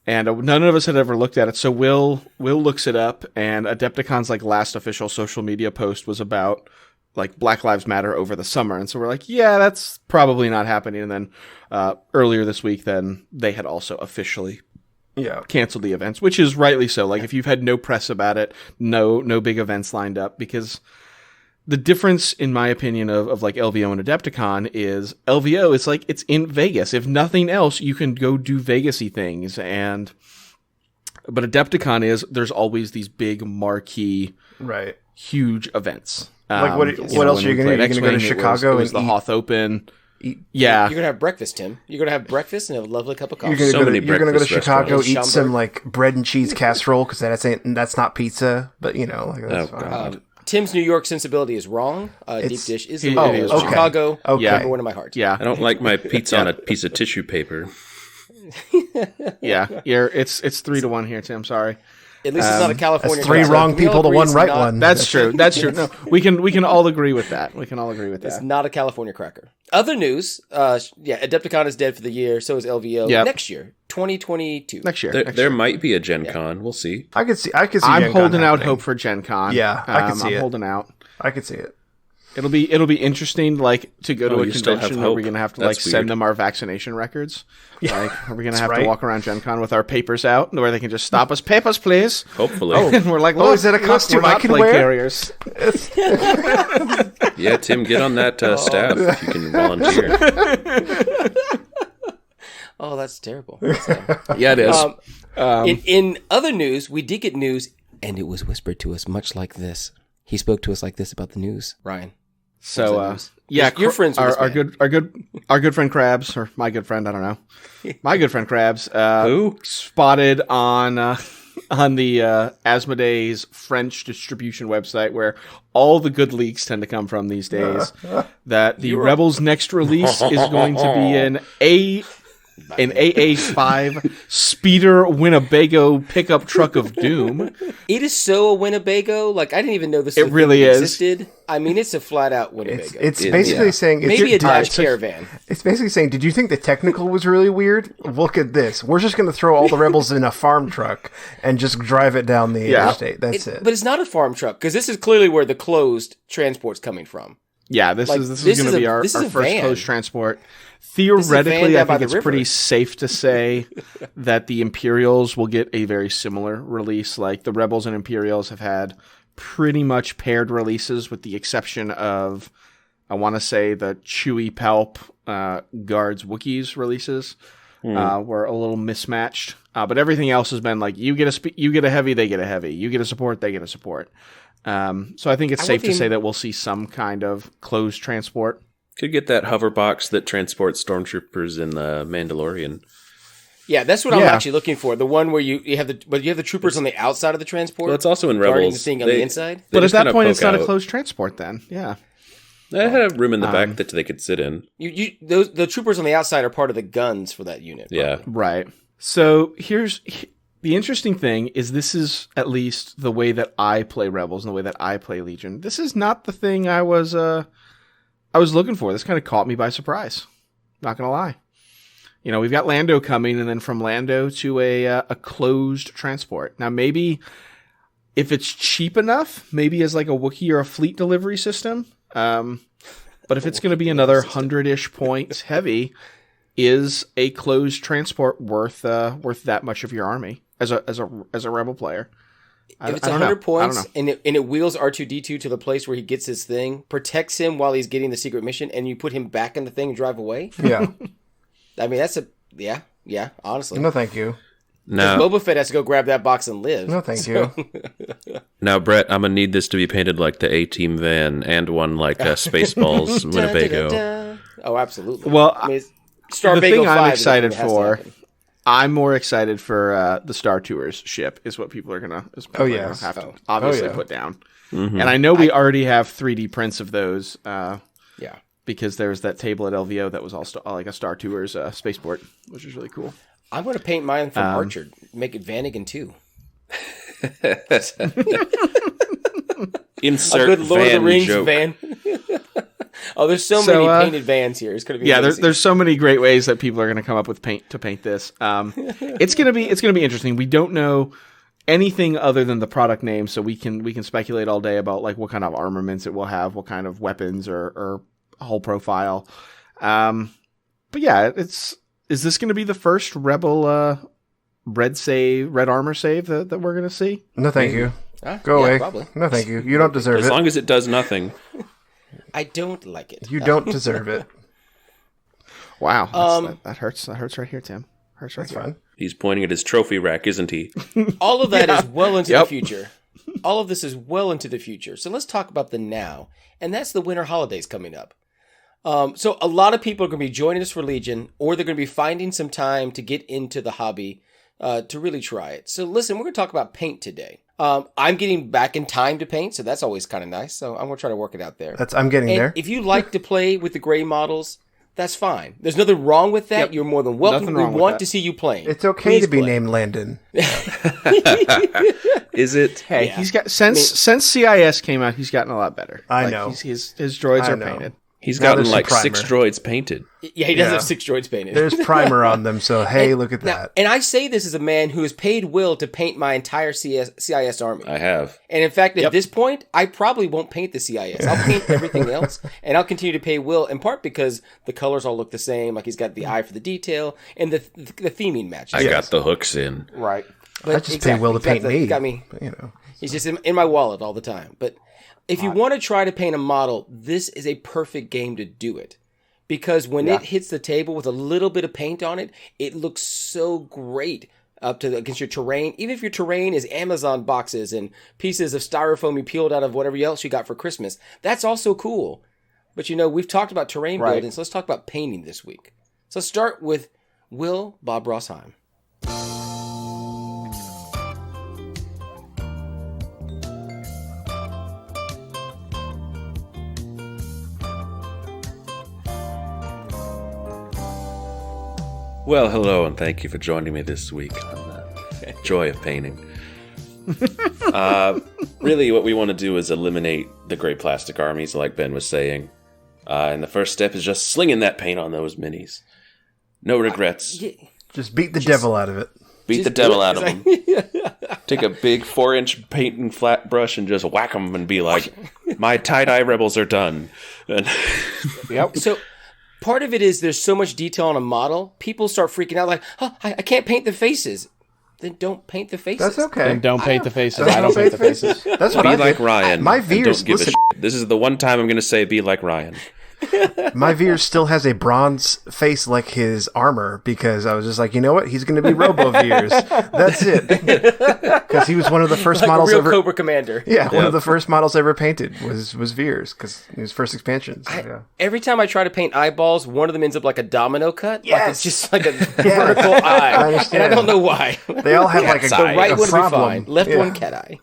And none of us had ever looked at it. So Will looks it up, and Adepticon's last official social media post was about Black Lives Matter over the summer. And so we're like, yeah, that's probably not happening. And then earlier this week, then they had also officially canceled the events, which is rightly so. If you've had no press about it, no big events lined up, because the difference, in my opinion, of LVO and Adepticon is LVO is it's in Vegas. If nothing else, you can go do Vegas-y things. But Adepticon there's always these big marquee, huge events. What else are you going to do? You're going to go to Chicago? It was the Hoth Open. Yeah. You're going to have breakfast, Tim. You're going to have breakfast and have a lovely cup of coffee. You're going to go to Chicago, eat some bread and cheese casserole, because that's not pizza, but that's fine. Tim's New York sensibility is wrong. Deep dish is the way it is. Chicago, number one in my heart. Yeah, I don't like my pizza on a piece of tissue paper. Yeah, it's 3-1 here, Tim. Sorry. At least it's not a California. That's three cracker. wrong We all people to agree one it's right not- one. That's true. That's true. No, we can all agree with that. We can all agree with It's that. not a California cracker. Other news, Adepticon is dead for the year. So is LVO. Yep. Next year, 2022. Next year. There might be a Gen Con. We'll see. I could see. I'm Gen Con holding out happening. hope for Gen Con. Yeah, I can see I'm it. holding out. I could see it. It'll be interesting, like to go to Oh, a you still have convention. Are we hope. gonna have to That's like send weird. them our vaccination records? Like, are we gonna have right. to walk around Gen Con with our papers out, where they can just stop us? Papers, please. Hopefully. And we're like, Oh, is that a look, costume we're I not can plague wear? carriers. Yeah, Tim, get on that staff if you can volunteer. Oh, that's terrible. That's terrible. Yeah, it is. In other news, we did get news, and it was whispered to us much like this. He spoke to us like this about the news. Ryan. So, that news? yeah, You're friends with our this our good friend Krabs, or my good friend, I don't know, my good friend Krabs, Who? spotted on the Asmodee's French distribution website, where all the good leaks tend to come from these days, that the Rebels' next release is going to be an AA5 speeder Winnebago pickup truck of doom. It is so a Winnebago. Like, I didn't even know this It was a really thing that is. existed. I mean, it's a flat out Winnebago. It's basically saying if Maybe you- a Dodge so- Caravan. It's basically saying, did you think the technical was really weird? Look at this. We're just going to throw all the rebels in a farm truck and just drive it down the interstate. That's it. But it's not a farm truck, because this is clearly where the closed transport's coming from. Yeah, this Like, is this going is to be a- our this is a first van. closed transport. This is a van Theoretically, I down by think the it's river. pretty safe to say that the Imperials will get a very similar release. Like the Rebels and Imperials have had pretty much paired releases, with the exception of, I want to say, the Chewie Palp Guards Wookiees releases were a little mismatched. But everything else has been like, you get a heavy, they get a heavy. You get a support, they get a support. So I think it's safe to say that we'll see some kind of closed transport. Could get that hover box that transports stormtroopers in the Mandalorian. Yeah, that's what I'm Yeah. actually looking for. The one where you have the troopers on the outside of the transport. Well, it's also in guarding Rebels. the thing on the inside. They But at just that kinda point, it's poke not a out. closed transport then. Yeah. They had a room in the back that they could sit in. The troopers on the outside are part of the guns for that unit. Yeah. Right. So the interesting thing is, this is at least the way that I play Rebels and the way that I play Legion. This is not the thing I was looking for. This kind of caught me by surprise. Not gonna lie. You know, we've got Lando coming, and then from Lando to a closed transport. Now, maybe if it's cheap enough, maybe as like a Wookiee or a fleet delivery system. But if it's going to be another 100-ish points heavy, is a closed transport worth that much of your army as a Rebel player? If it's I don't know. 100 points I don't know. and it wheels R2-D2 to the place where he gets his thing, protects him while he's getting the secret mission, and you put him back in the thing and drive away. Yeah. I mean, that's yeah. Honestly, No, thank you. Now, Boba Fett has to go grab that box and live. No, thank you. now, Brett, I'm gonna need this to be painted like the A-Team van and one like Spaceballs Winnebago. Oh, absolutely. Well, I mean, the Starbago thing I'm 5 excited is the thing that has to for, happen. I'm more excited for the Star Tours ship, is what people are gonna yes. have to obviously yeah. put down. And I know we already have 3D prints of those. Yeah. Because there's that table at LVO that was also like a Star Tours spaceport, which is really cool. I'm going to paint mine from Archer. Make it Vanagon too. Insert A good Lord of the van Rings joke. van. Oh, there's so So, many painted vans here. It's going to be Yeah, amazing. there's so many great ways that people are going to come up with paint to paint this. It's gonna be interesting. We don't know anything other than the product name, so we can speculate all day about like what kind of armaments it will have, what kind of weapons or whole profile. But yeah, is this going to be the first Rebel red armor save that we're going to see? No, thank you. Huh? Go Yeah, away. probably. No, thank you. You don't deserve As it. long as it does nothing. I don't like it. You don't deserve it. Wow, that hurts. That hurts right here, Tim. Hurts right That's here. fine. He's pointing at his trophy rack, isn't he? All of that is well into Yep. the future. All of this is well into the future. So let's talk about the now. And that's the winter holidays coming up. So a lot of people are going to be joining us for Legion, or they're going to be finding some time to get into the hobby to really try it. So listen, we're going to talk about paint today. I'm getting back in time to paint, so that's always kind of nice. So I'm going to try to work it out there. I'm getting And there. if you like to play with the gray models, That's fine. There's nothing wrong with that. Yep. You're more than welcome. Nothing We wrong with want that. to see you playing. It's okay Please to be play. named Landon. Is it? Hey, Yeah. he's got since CIS came out, he's gotten a lot better. I know. His droids I are know. painted. He's Now gotten there's like some 6 primer. droids painted. Yeah, he does Yeah. have 6 droids painted. There's primer on them, so hey, look at Now, that. and I say this as a man who has paid Will to paint my entire CIS army. I have. And in fact, at this point, I probably won't paint the CIS. I'll paint everything else, and I'll continue to pay Will, in part because the colors all look the same. Like, he's got the eye for the detail, and the theming matches. I got the hooks in. Right. I just pay Will to paint me. Got me. But, you know. He's just in my wallet all the time. But if you want to try to paint a model, this is a perfect game to do it. Because when it hits the table with a little bit of paint on it, it looks so great up to against your terrain. Even if your terrain is Amazon boxes and pieces of styrofoam you peeled out of whatever else you got for Christmas, that's also cool. But we've talked about terrain building, so let's talk about painting this week. So let's start with Will Bob Rossheim. Well, hello, and thank you for joining me this week on the Joy of Painting. Really, what we want to do is eliminate the gray plastic armies, like Ben was saying. And the first step is just slinging that paint on those minis. No regrets. Just beat the devil out of it. Beat the devil out of them. Take a big 4-inch paint and flat brush and just whack them and be like, my tie-dye rebels are done. And Yep. So part of it is there's so much detail on a model, people start freaking out like, oh, I can't paint the faces. Then don't paint the faces. That's okay. And don't paint the faces. Don't I don't paint the faces. That's what be I like do. Ryan. My and Veers, don't give listen, a shit. This is the one time I'm going to say be like Ryan. my Veers still has a bronze face like his armor because I was just like, you know what? He's going to be Robo Veers. That's it. Because he was one of the first like a models real ever. Cobra Commander. Yeah, one of the first models ever painted was Veers because his first expansion. So, yeah. Every time I try to paint eyeballs, one of them ends up like a domino cut. Like Yes! it's just like a vertical eye. I understand. And I don't know why. They all have like a, The right a one would be problem. fine. Left Yeah. one, cat eye.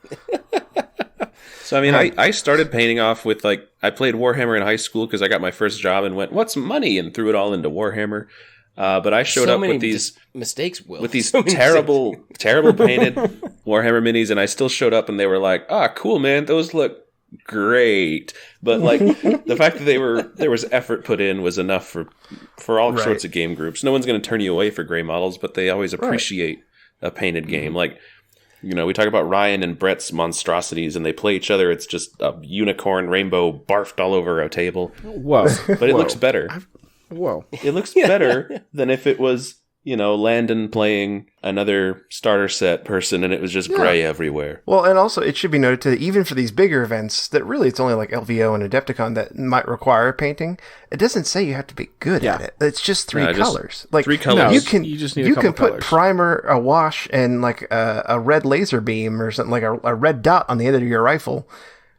So, I mean, I started painting off with, like, I played Warhammer in high school because I got my first job and went, what's money? And threw it all into Warhammer. But I showed So up many with these mistakes, Will. with these So many terrible, mistakes. terrible painted Warhammer minis, and I still showed up and they were like, cool, man, those look great. But, like, the fact that there was effort put in was enough for all sorts of game groups. No one's going to turn you away for gray models, but they always appreciate a painted game. Like, we talk about Ryan and Brett's monstrosities, and they play each other. It's just a unicorn rainbow barfed all over a table. Whoa. But it looks better. Whoa. It looks better than if it was, Landon playing another starter set person, and it was just gray everywhere. Well, and also it should be noted that even for these bigger events, that really it's only like LVO and Adepticon that might require painting. It doesn't say you have to be good at it. It's just three No, just colors. Like 3 colors. you just need a couple put colors. primer, a wash, and like a red laser beam or something like a red dot on the end of your rifle.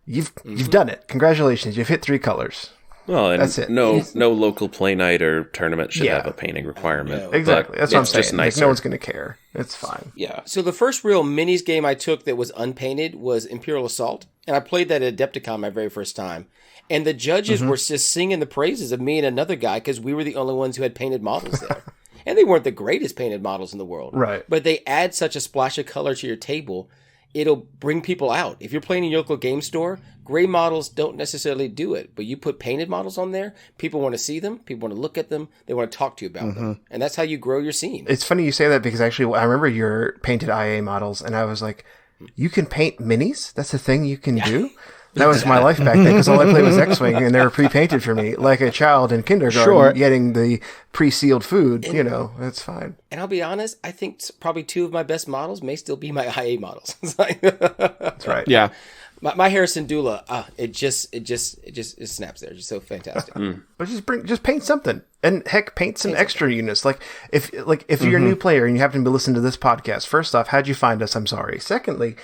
You've done it. Congratulations, you've hit 3 colors. Well, and That's it. no local play night or tournament should Yeah. have a painting requirement. Exactly. But That's what I'm it's saying. just Like, nicer. no one's going to care. It's fine. Yeah. So the first real minis game I took that was unpainted was Imperial Assault. And I played that at Adepticon my very first time. And the judges were just singing the praises of me and another guy because we were the only ones who had painted models there. And they weren't the greatest painted models in the world. Right. But they add such a splash of color to your table, it'll bring people out. If you're playing in your local game store, gray models don't necessarily do it. But you put painted models on there, people want to see them, people want to look at them, they want to talk to you about them. And that's how you grow your scene. It's funny you say that because actually I remember your painted IA models and I was like, you can paint minis? That's a thing you can do? That was my life back then because all I played was X-Wing and they were pre-painted for me like a child in kindergarten getting the pre-sealed food. It's fine. And I'll be honest, I think probably 2 of my best models may still be my IA models. It's like, That's right. Yeah. my Harrison Dula, it snaps there. It's just so fantastic. But just paint something, and heck, paint some extra units. Like if you're a new player and you happen to be listening to this podcast, first off, how'd you find us? I'm sorry. Secondly,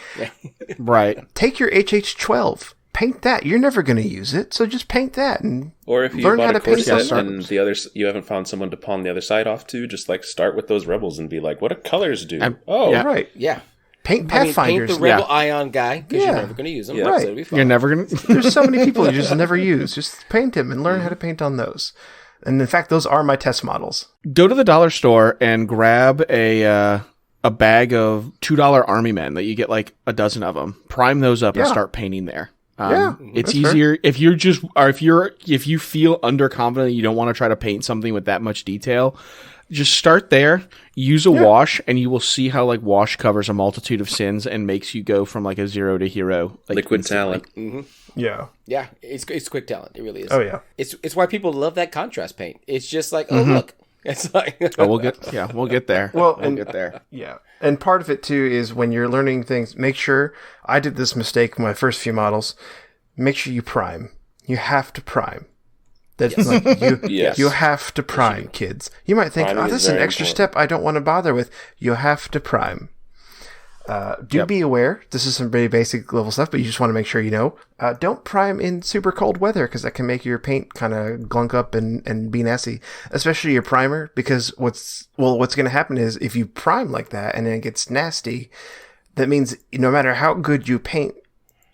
Right. take your HH12, paint that. You're never going to use it, so just paint that and Or if you learn bought how a to paint core set something. and you haven't found someone to pawn the other side off to, just like start with those rebels and be like, what do colors do? yeah. Right. Yeah. Paint I mean, paint Pathfinders. the Rebel Ion guy because Yeah. you're never going to use them. Yeah. So it'll be fine. You're never gonna. There's so many people you just never use. Just paint them and learn how to paint on those. And in fact, those are my test models. Go to the dollar store and grab a bag of $2 Army Men that you get like a dozen of them. Prime those up and start painting there. It's easier if you're just, or if you feel underconfident, you don't want to try to paint something with that much detail. Just start there, use a wash, and you will see how like wash covers a multitude of sins and makes you go from like a 0 to hero. Like, Liquid talent. Yeah. Yeah, it's quick talent. It really is. Oh, yeah. It's why people love that contrast paint. It's just like, oh, look. It's like... we'll get there. Well, we'll get there. Yeah. And part of it, too, is when you're learning things, make sure, I did this mistake in my first few models, make sure you prime. You have to prime. That's you have to prime, kids. You might think, this is an extra step I don't want to bother with. You have to prime. Be aware, this is some very basic level stuff, but you just want to make sure you know. Don't prime in super cold weather, because that can make your paint kind of glunk up and be nasty, especially your primer, because what's going to happen is if you prime like that and then it gets nasty, that means no matter how good you paint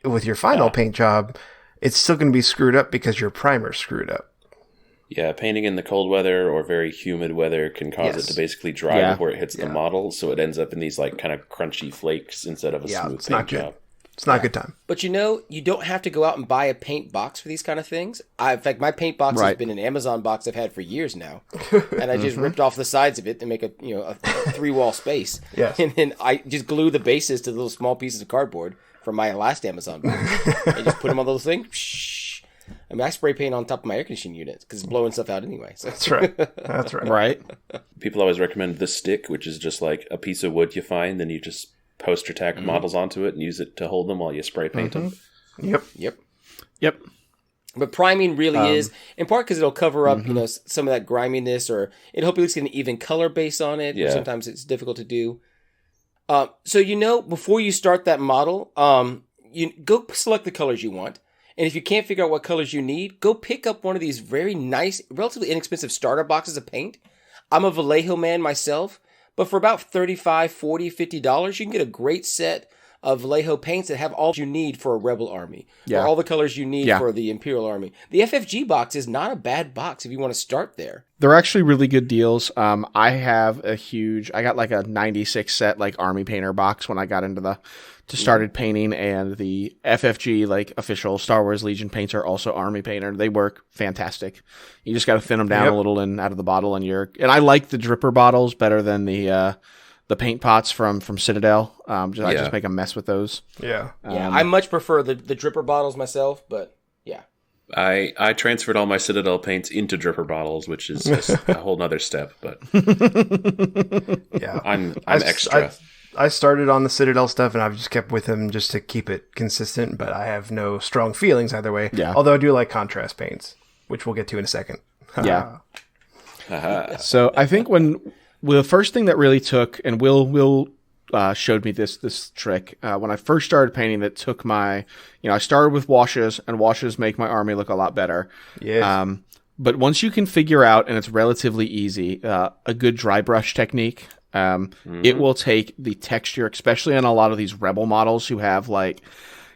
with your final paint job, it's still going to be screwed up because your primer's screwed up. Yeah, painting in the cold weather or very humid weather can cause it to basically dry before it hits the model, so it ends up in these like kind of crunchy flakes instead of a smooth paint job. It's not a good time. But you don't have to go out and buy a paint box for these kind of things. In fact, my paint box has been an Amazon box I've had for years now, and I just ripped off the sides of it to make a 3-wall space. Yes. And then I just glue the bases to the little small pieces of cardboard from my last Amazon box. I just put them on those things. I mean, I spray paint on top of my air conditioning unit because it's blowing stuff out anyway. So. That's right. That's right. Right. People always recommend the stick, which is just like a piece of wood you find, then you just poster tack models onto it and use it to hold them while you spray paint them. Yep. But priming really is, in part because it'll cover up, some of that griminess, or it'll help you at least get an even color base on it. Yeah. Sometimes it's difficult to do. So before you start that model, you go select the colors you want. And if you can't figure out what colors you need, go pick up one of these very nice, relatively inexpensive starter boxes of paint. I'm a Vallejo man myself, but for about $35, $40, $50, you can get a great set of Vallejo paints that have all you need for a Rebel army, or all the colors you need for the Imperial army. The FFG box is not a bad box if you want to start there. They're actually really good deals. I got like a 96 set like army painter box when I got into started painting, and the FFG like official Star Wars Legion paints are also army painter. They work fantastic. You just got to thin them down a little and out of the bottle, and I like the dripper bottles better than the paint pots from Citadel. I just make a mess with those. Yeah. I much prefer the dripper bottles myself, but yeah. I transferred all my Citadel paints into dripper bottles, which is just a whole nother step, but yeah. I'm extra. I started on the Citadel stuff, and I've just kept with them just to keep it consistent, but I have no strong feelings either way. Yeah. Although I do like contrast paints, which we'll get to in a second. Yeah. So I think the first thing that really took, and Will showed me this trick when I first started painting, that took my, I started with washes, and washes make my army look a lot better. Yes. But once you can figure out, and it's relatively easy, a good dry brush technique, it will take the texture, especially on a lot of these Rebel models who have like,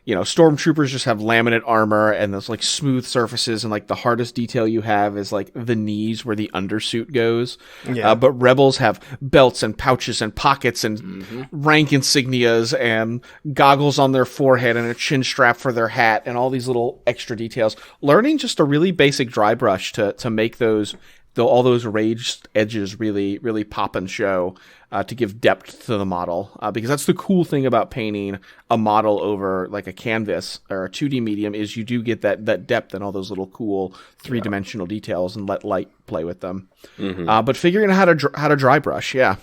stormtroopers just have laminate armor and those like smooth surfaces, and like the hardest detail you have is like the knees where the undersuit goes. Yeah. But Rebels have belts and pouches and pockets and rank insignias and goggles on their forehead and a chin strap for their hat and all these little extra details. Learning just a really basic dry brush to make all those raised edges really, really pop and show, to give depth to the model. Because that's the cool thing about painting a model over like a canvas or a 2D medium, is you do get that depth and all those little cool 3-dimensional details, and let light play with them. But figuring out how to dry brush, yeah.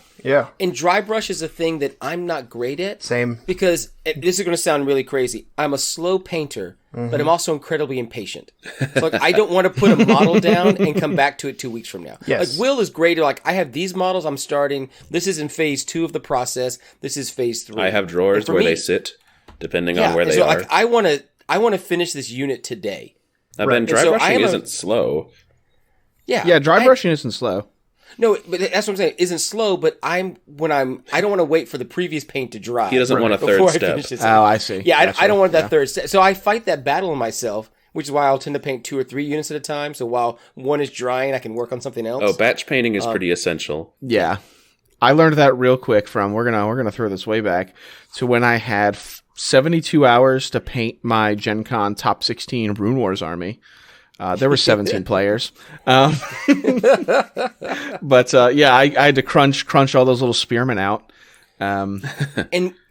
And dry brush is a thing that I'm not great at. Same. Because this is going to sound really crazy. I'm a slow painter, but I'm also incredibly impatient. So like, I don't want to put a model down and come back to it 2 weeks from now. Yes. Like Will is great. Like, I have these models I'm starting. This is in phase 2 of the process. This is phase 3. I have drawers where they sit, depending on where they are. Like, I want to finish this unit today. Ben, dry brushing isn't slow. Yeah, dry brushing isn't slow. No, but that's what I'm saying. Isn't slow, but I don't want to wait for the previous paint to dry. He doesn't want a third step. Oh, I see. Yeah, I don't want that third step. So I fight that battle in myself which is why I'll tend to paint 2 or 3 units at a time. So while one is drying, I can work on something else. Oh, batch painting is pretty essential. Yeah. I learned that real quick from, we're gonna throw this way back to when I had 72 hours to paint my Gen Con top 16 Rune Wars army. There were 17 players. But yeah, I had to crunch all those little spearmen out. And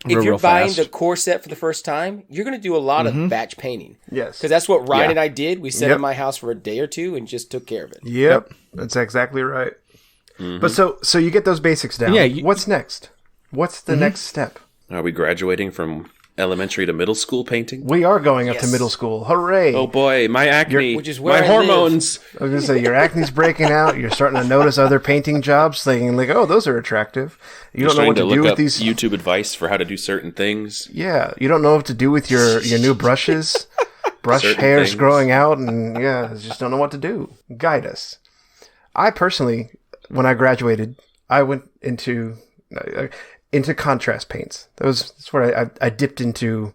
if you're buying the core set for the first time, you're going to do a lot of batch painting. Yes. Because that's what Ryan and I did. We set in my house for a day or two and just took care of it. Yep. That's exactly right. But so you get those basics down. Yeah. What's next? What's the next step? Are we graduating from elementary to middle school painting? We are going up to middle school. Hooray! Oh boy, my acne, which is where my I hormones. I was going to say, your acne's breaking out. You're starting to notice other painting jobs, thinking like, oh, those are attractive. You don't know what to do with these. YouTube advice for how to do certain things. Yeah, you don't know what to do with your new brushes. Brush hairs growing out, and just don't know what to do. Guide us. I personally, when I graduated, I went into contrast paints. That's where I dipped into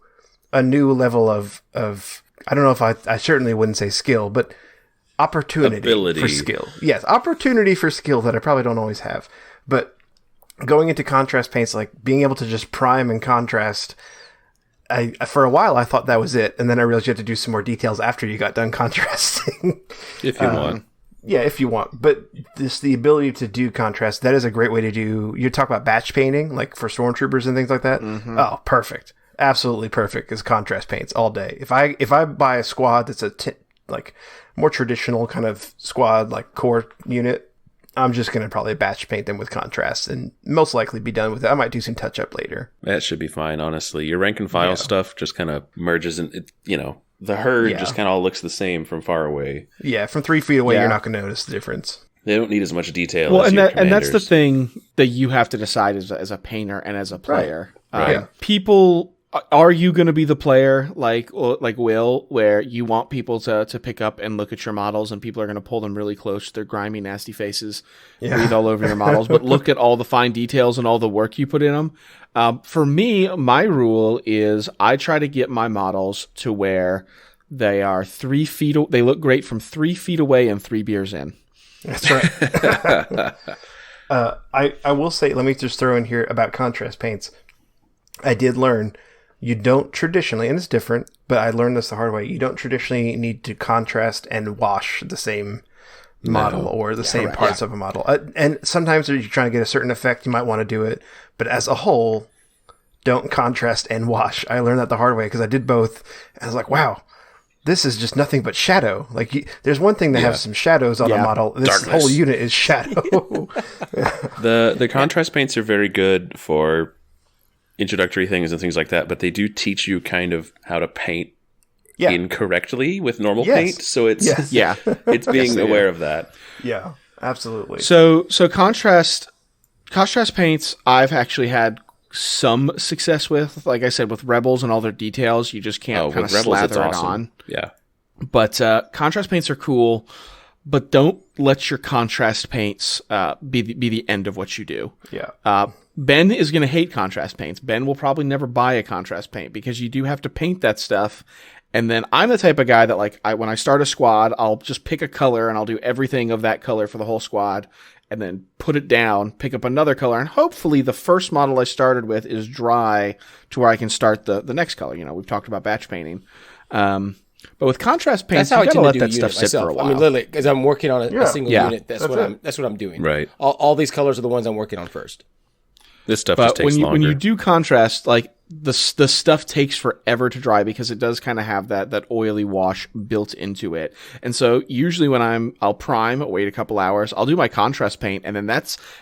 a new level of I don't know if I certainly wouldn't say skill, but opportunity for skill. Yes, opportunity for skill that I probably don't always have. But going into contrast paints, like being able to just prime and contrast, for a while I thought that was it, and then I realized you had to do some more details after you got done contrasting. If you want. Yeah, if you want. But the ability to do contrast, that is a great way to do... You talk about batch painting, like for stormtroopers and things like that. Mm-hmm. Oh, perfect. Absolutely perfect is contrast paints all day. If I buy a squad that's like more traditional kind of squad, like core unit, I'm just going to probably batch paint them with contrast and most likely be done with it. I might do some touch-up later. That should be fine, honestly. Your rank and file stuff just kind of merges in, the herd just kind of all looks the same from far away. Yeah, from 3 feet away, you're not going to notice the difference. They don't need as much detail. Well, as and that's the thing that you have to decide as a painter and as a player. Right. People, are you going to be the player like Will, where you want people to pick up and look at your models, and people are going to pull them really close to their grimy, nasty faces, breathe all over your models, but look at all the fine details and all the work you put in them? For me, my rule is I try to get my models to where they are 3 feet. They look great from 3 feet away and 3 beers in. That's right. I will say, let me just throw in here about contrast paints. I did learn you don't traditionally, and it's different, but I learned this the hard way. You don't traditionally need to contrast and wash the same model or the same parts of a model. And sometimes if you're trying to get a certain effect, you might want to do it. But as a whole, don't contrast and wash. I learned that the hard way because I did both. And I was like, wow, this is just nothing but shadow. Like there's one thing to have some shadows on a model. This Darkness. Whole unit is shadow. The contrast paints are very good for introductory things and things like that, but they do teach you kind of how to paint incorrectly with normal paint. So it's it's being aware of that. Yeah, absolutely. So contrast paints I've actually had some success with. Like I said, with Rebels and all their details, you just can't kind of slather it on. Yeah. But contrast paints are cool, but don't let your contrast paints be the end of what you do. Yeah. Ben is going to hate contrast paints. Ben will probably never buy a contrast paint because you do have to paint that stuff. And then I'm the type of guy that when I start a squad, I'll just pick a color and I'll do everything of that color for the whole squad and then put it down, pick up another color. And hopefully the first model I started with is dry to where I can start the next color. We've talked about batch painting. But with contrast paints, you gotta let that stuff sit for a while. I mean, literally, because I'm working on a single unit. That's what I'm doing. Right. All these colors are the ones I'm working on first. This stuff just takes longer. When you do contrast, like the stuff takes forever to dry because it does kind of have that oily wash built into it. And so usually when I'll prime, wait a couple hours, I'll do my contrast paint, and then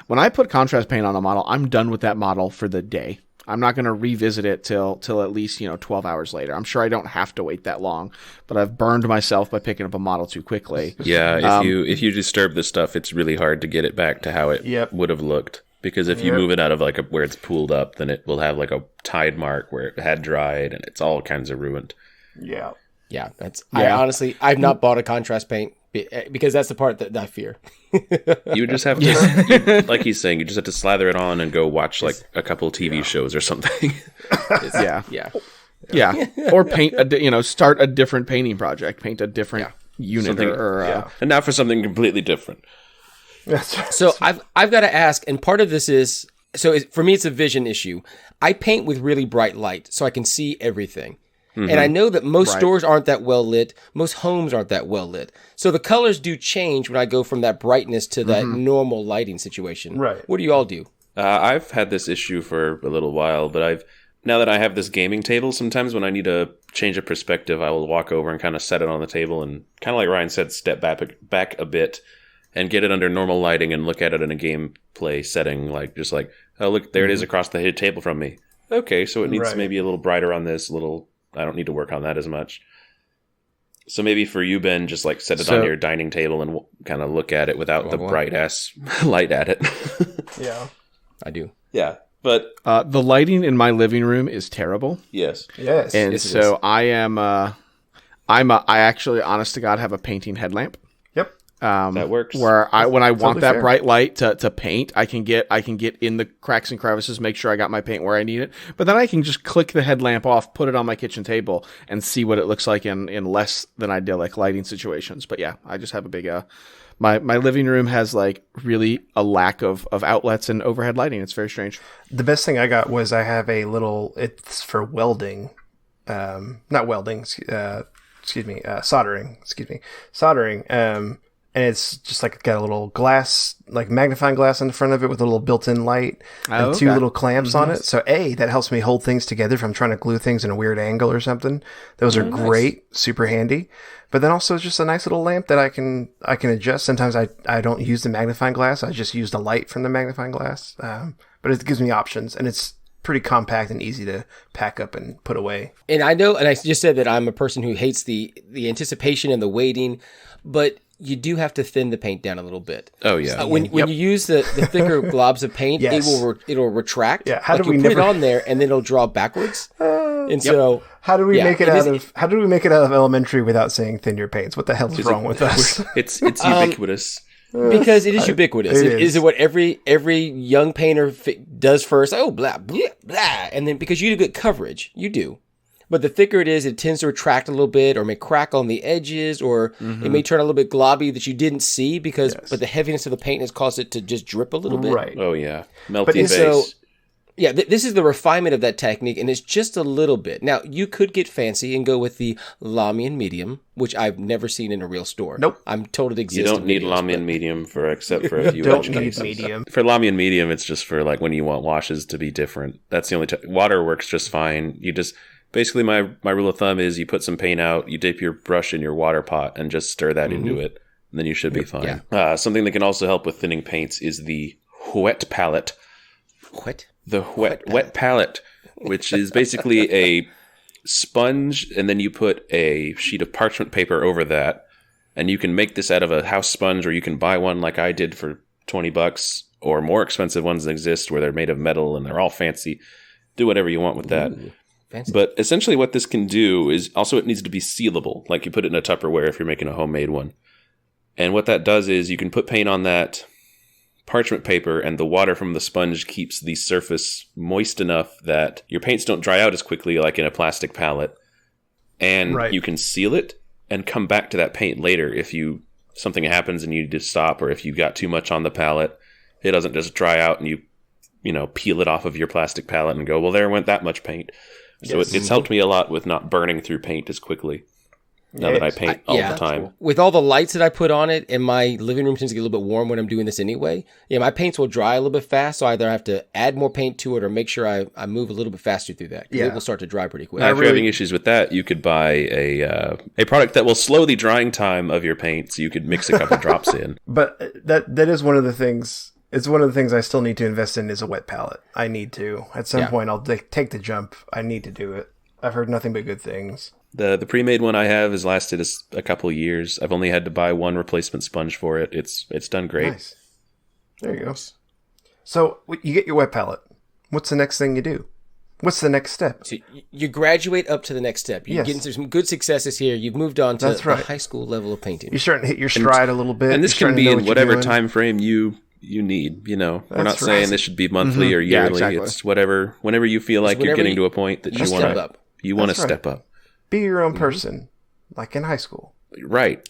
when I put contrast paint on a model, I'm done with that model for the day. I'm not going to revisit it till at least 12 hours later. I'm sure I don't have to wait that long, but I've burned myself by picking up a model too quickly. Yeah, if you disturb the stuff, it's really hard to get it back to how it would have looked. Because if you move it out of where it's pooled up, then it will have like a tide mark where it had dried, and it's all kinds of ruined. Yeah. Yeah, I've not bought a contrast paint because that's the part that I fear. You would just have to, like he's saying, you just have to slather it on and go watch like a couple of TV shows or something. Yeah. Yeah, or paint start a different painting project, paint a different unit Something- And now for something completely different. So I've got to ask, and part of this is for me it's a vision issue. I paint with really bright light so I can see everything. And I know that most stores aren't that well lit. Most homes aren't that well lit. So the colors do change when I go from that brightness to that normal lighting situation. Right. What do you all do? I've had this issue for a little while, but now that I have this gaming table, sometimes when I need a change of perspective, I will walk over and kind of set it on the table and kind of like Ryan said, step back a bit and get it under normal lighting and look at it in a gameplay setting, just like, oh, look, there it is across the table from me. Okay, so it needs maybe a little brighter on this, I don't need to work on that as much. So maybe for you, Ben, just like set it on your dining table and kind of look at it without the bright ass light at it. Yeah. I do. Yeah, but the lighting in my living room is terrible. yes. And Yes, it so I am I actually, honest to God, have a painting headlamp. Yep. That works. Where when I want that fair. bright light to paint, I can get in the cracks and crevices, make sure I got my paint where I need it. But then I can just click the headlamp off, put it on my kitchen table, and see what it looks like in less than idyllic lighting situations. But yeah, I just have a big my living room has really a lack of outlets and overhead lighting. It's very strange. The best thing I got was I have a little. It's for welding, not welding. Soldering. Soldering. And it's just got a little glass, magnifying glass in the front of it with a little built-in light and two little clamps on it. So that helps me hold things together if I'm trying to glue things in a weird angle or something. Those are great, super handy. But then also it's just a nice little lamp that I can adjust. Sometimes I don't use the magnifying glass. I just use the light from the magnifying glass. But it gives me options, and it's pretty compact and easy to pack up and put away. And I know, and I just said that I'm a person who hates the anticipation and the waiting, but you do have to thin the paint down a little bit. Oh yeah. When you use the thicker globs of paint, it'll retract. Yeah. How do you we put never it on there and then it'll draw backwards? And so how do we make it it out how do we make it out of elementary without saying thin your paints? What the hell is wrong with us? It's ubiquitous. because it is ubiquitous. It is what every young painter does first. Oh, blah, blah, blah. And then because you do good coverage, you do. But the thicker it is, it tends to retract a little bit or may crack on the edges or it may turn a little bit globby that you didn't see but the heaviness of the paint has caused it to just drip a little bit. Right. Oh, yeah. Melty But base. So, yeah, this is the refinement of that technique, and it's just a little bit. Now, you could get fancy and go with the Lamian medium, which I've never seen in a real store. Nope. I'm told it exists. You don't need videos, Lamian medium except for a few Don't edge need cases. medium. For Lamian medium, it's just for when you want washes to be different. That's the only water works just fine. You just basically my rule of thumb is you put some paint out, you dip your brush in your water pot, and just stir that into it, and then you should be fine. Yeah. Something that can also help with thinning paints is the wet palette. What? The wet palette, which is basically a sponge, and then you put a sheet of parchment paper over that, and you can make this out of a house sponge, or you can buy one like I did for $20, or more expensive ones that exist where they're made of metal and they're all fancy. Do whatever you want with that. Ooh, fancy. But essentially what this can do is also it needs to be sealable, like you put it in a Tupperware if you're making a homemade one. And what that does is you can put paint on that parchment paper, and the water from the sponge keeps the surface moist enough that your paints don't dry out as quickly like in a plastic palette. And you can seal it and come back to that paint later if something happens and you need to stop, or if you got too much on the palette. It doesn't just dry out and you peel it off of your plastic palette and go, well, there went that much paint. So it's helped me a lot with not burning through paint as quickly. Now that I paint all the time. Cool. With all the lights that I put on it, and my living room tends to get a little bit warm when I'm doing this anyway. Yeah, my paints will dry a little bit fast, so I either have to add more paint to it or make sure I move a little bit faster through that. It will start to dry pretty quick. Now, if you're having issues with that, you could buy a product that will slow the drying time of your paint, so you could mix a couple drops in. But that is one of the things. It's one of the things I still need to invest in is a wet palette. I need to. At some point, I'll take the jump. I need to do it. I've heard nothing but good things. The pre-made one I have has lasted a couple years. I've only had to buy one replacement sponge for it. It's done great. Nice. There you go. So you get your wet palette. What's the next thing you do? What's the next step? So you graduate up to the next step. You're getting some good successes here. You've moved on to the high school level of painting. You're starting to hit your stride a little bit. And this can be in whatever time frame you need. We're not saying this should be monthly or yearly. exactly. It's whenever you feel like you're getting to a point that you want to. You want to That's right. step up. Be your own person, like in high school. Right.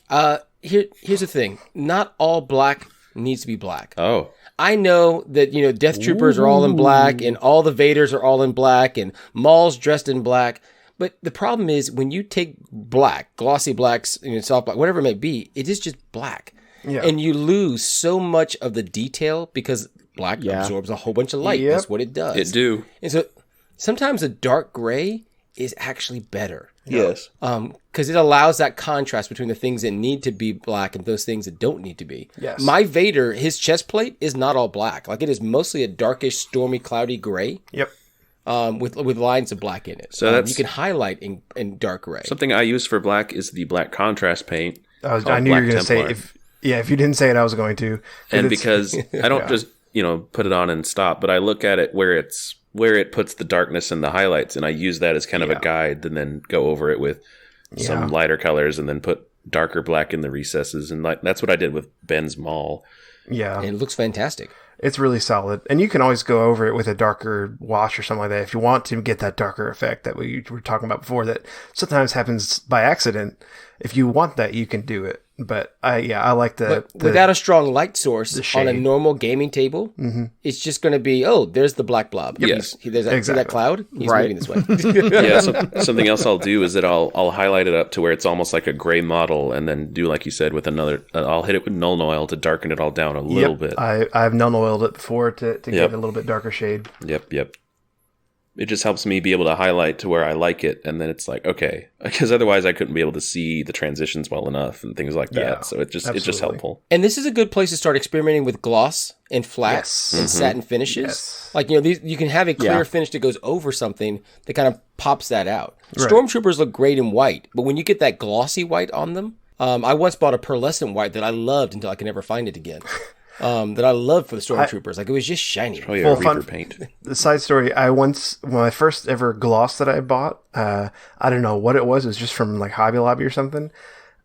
Here's the thing. Not all black needs to be black. Oh. I know that, Death Troopers are all in black and all the Vaders are all in black and Maul's dressed in black. But the problem is when you take black, glossy blacks, soft black, whatever it may be, it is just black. Yeah. And you lose so much of the detail because black absorbs a whole bunch of light. Yep. That's what it does. It do. And so sometimes a dark gray is actually better. Yes. Because it allows that contrast between the things that need to be black and those things that don't need to be. Yes. My Vader, his chest plate is not all black. Like it is mostly a darkish, stormy, cloudy gray. Yep. With lines of black in it. So that's you can highlight in dark gray. something I use for black is the black contrast paint. I knew you were going to say if you didn't say it, I was going to. And because I don't just put it on and stop, but I look at it where it puts the darkness and the highlights, and I use that as kind of a guide, and then go over it with some lighter colors, and then put darker black in the recesses, and that's what I did with Ben's Maul. Yeah, and it looks fantastic. It's really solid. And you can always go over it with a darker wash or something like that if you want to get that darker effect that we were talking about before that sometimes happens by accident. If you want that, you can do it. But I like the without a strong light source on a shade. normal gaming table, it's just going to be, there's the black blob. Yes. See that cloud? He's moving this way. Yeah, something else I'll do is that I'll highlight it up to where it's almost like a gray model, and then do like you said with another. I'll hit it with Nuln Oil to darken it all down a little bit. I've Nuln Oiled it before to get a little bit darker shade. Yep. It just helps me be able to highlight to where I like it, and then it's like, okay, because otherwise I couldn't be able to see the transitions well enough and things like that. Yeah, So it's just helpful. And this is a good place to start experimenting with gloss and flat and satin finishes. Yes. Like, you can have a clear finish that goes over something that kind of pops that out. Stormtroopers look great in white, but when you get that glossy white on them, I once bought a pearlescent white that I loved until I could never find it again. That I loved for the Stormtroopers. Like, it was just shiny. Oh, yeah, Reaper paint. The side story, when my first ever gloss that I bought, I don't know what it was just from like Hobby Lobby or something.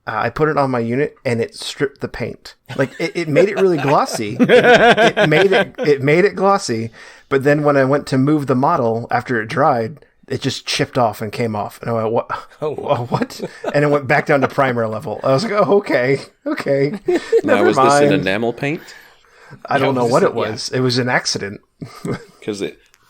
I put it on my unit and it stripped the paint. Like it made it really glossy. It made it glossy. But then when I went to move the model after it dried, it just chipped off and came off. And I went, what? What? And it went back down to primer level. I was like, oh, okay. Now, was mind. this an enamel paint? I don't know what it was. Yeah. It was an accident. Because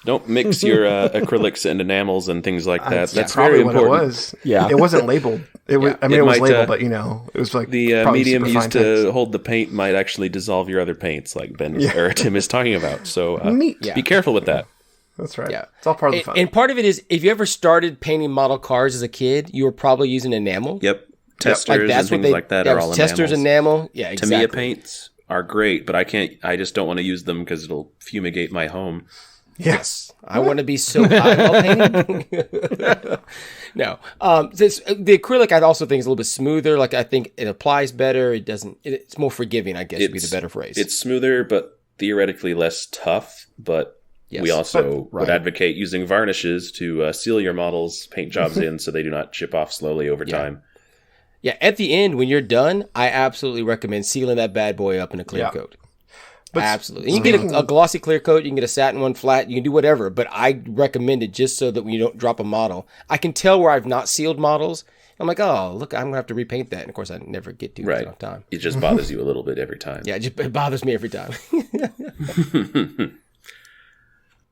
don't mix your acrylics and enamels and things like that. That's probably very important. What it was. Yeah, it wasn't labeled. It was. I mean, it was labeled, but it was like the medium used to hold the paint might actually dissolve your other paints, like Ben or Tim is talking about. So be careful with that. That's right. Yeah, it's all part of the fun. And part of it is, if you ever started painting model cars as a kid, you were probably using enamel. Yep, testers and things like that are all testers enamel. Yeah, exactly. Tamiya paints are great, but I just don't want to use them because it'll fumigate my home. Yes. I want to be so hot while painting. No. The acrylic I also think is a little bit smoother. Like, I think it applies better. It's more forgiving, I guess would be the better phrase. It's smoother, but theoretically less tough. But we also would advocate using varnishes to seal your models' paint jobs in so they do not chip off slowly over time. Yeah, at the end, when you're done, I absolutely recommend sealing that bad boy up in a clear coat. But absolutely. And you can get a glossy clear coat, you can get a satin one flat, you can do whatever, but I recommend it just so that when you don't drop a model. I can tell where I've not sealed models. I'm like, oh, look, I'm going to have to repaint that. And of course, I never get to it enough time. It just bothers you a little bit every time. Yeah, it bothers me every time.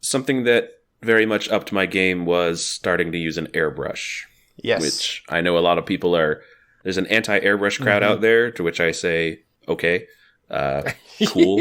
Something that very much upped my game was starting to use an airbrush. Yes. Which I know a lot of people are... There's an anti-airbrush crowd out there, to which I say, okay, cool.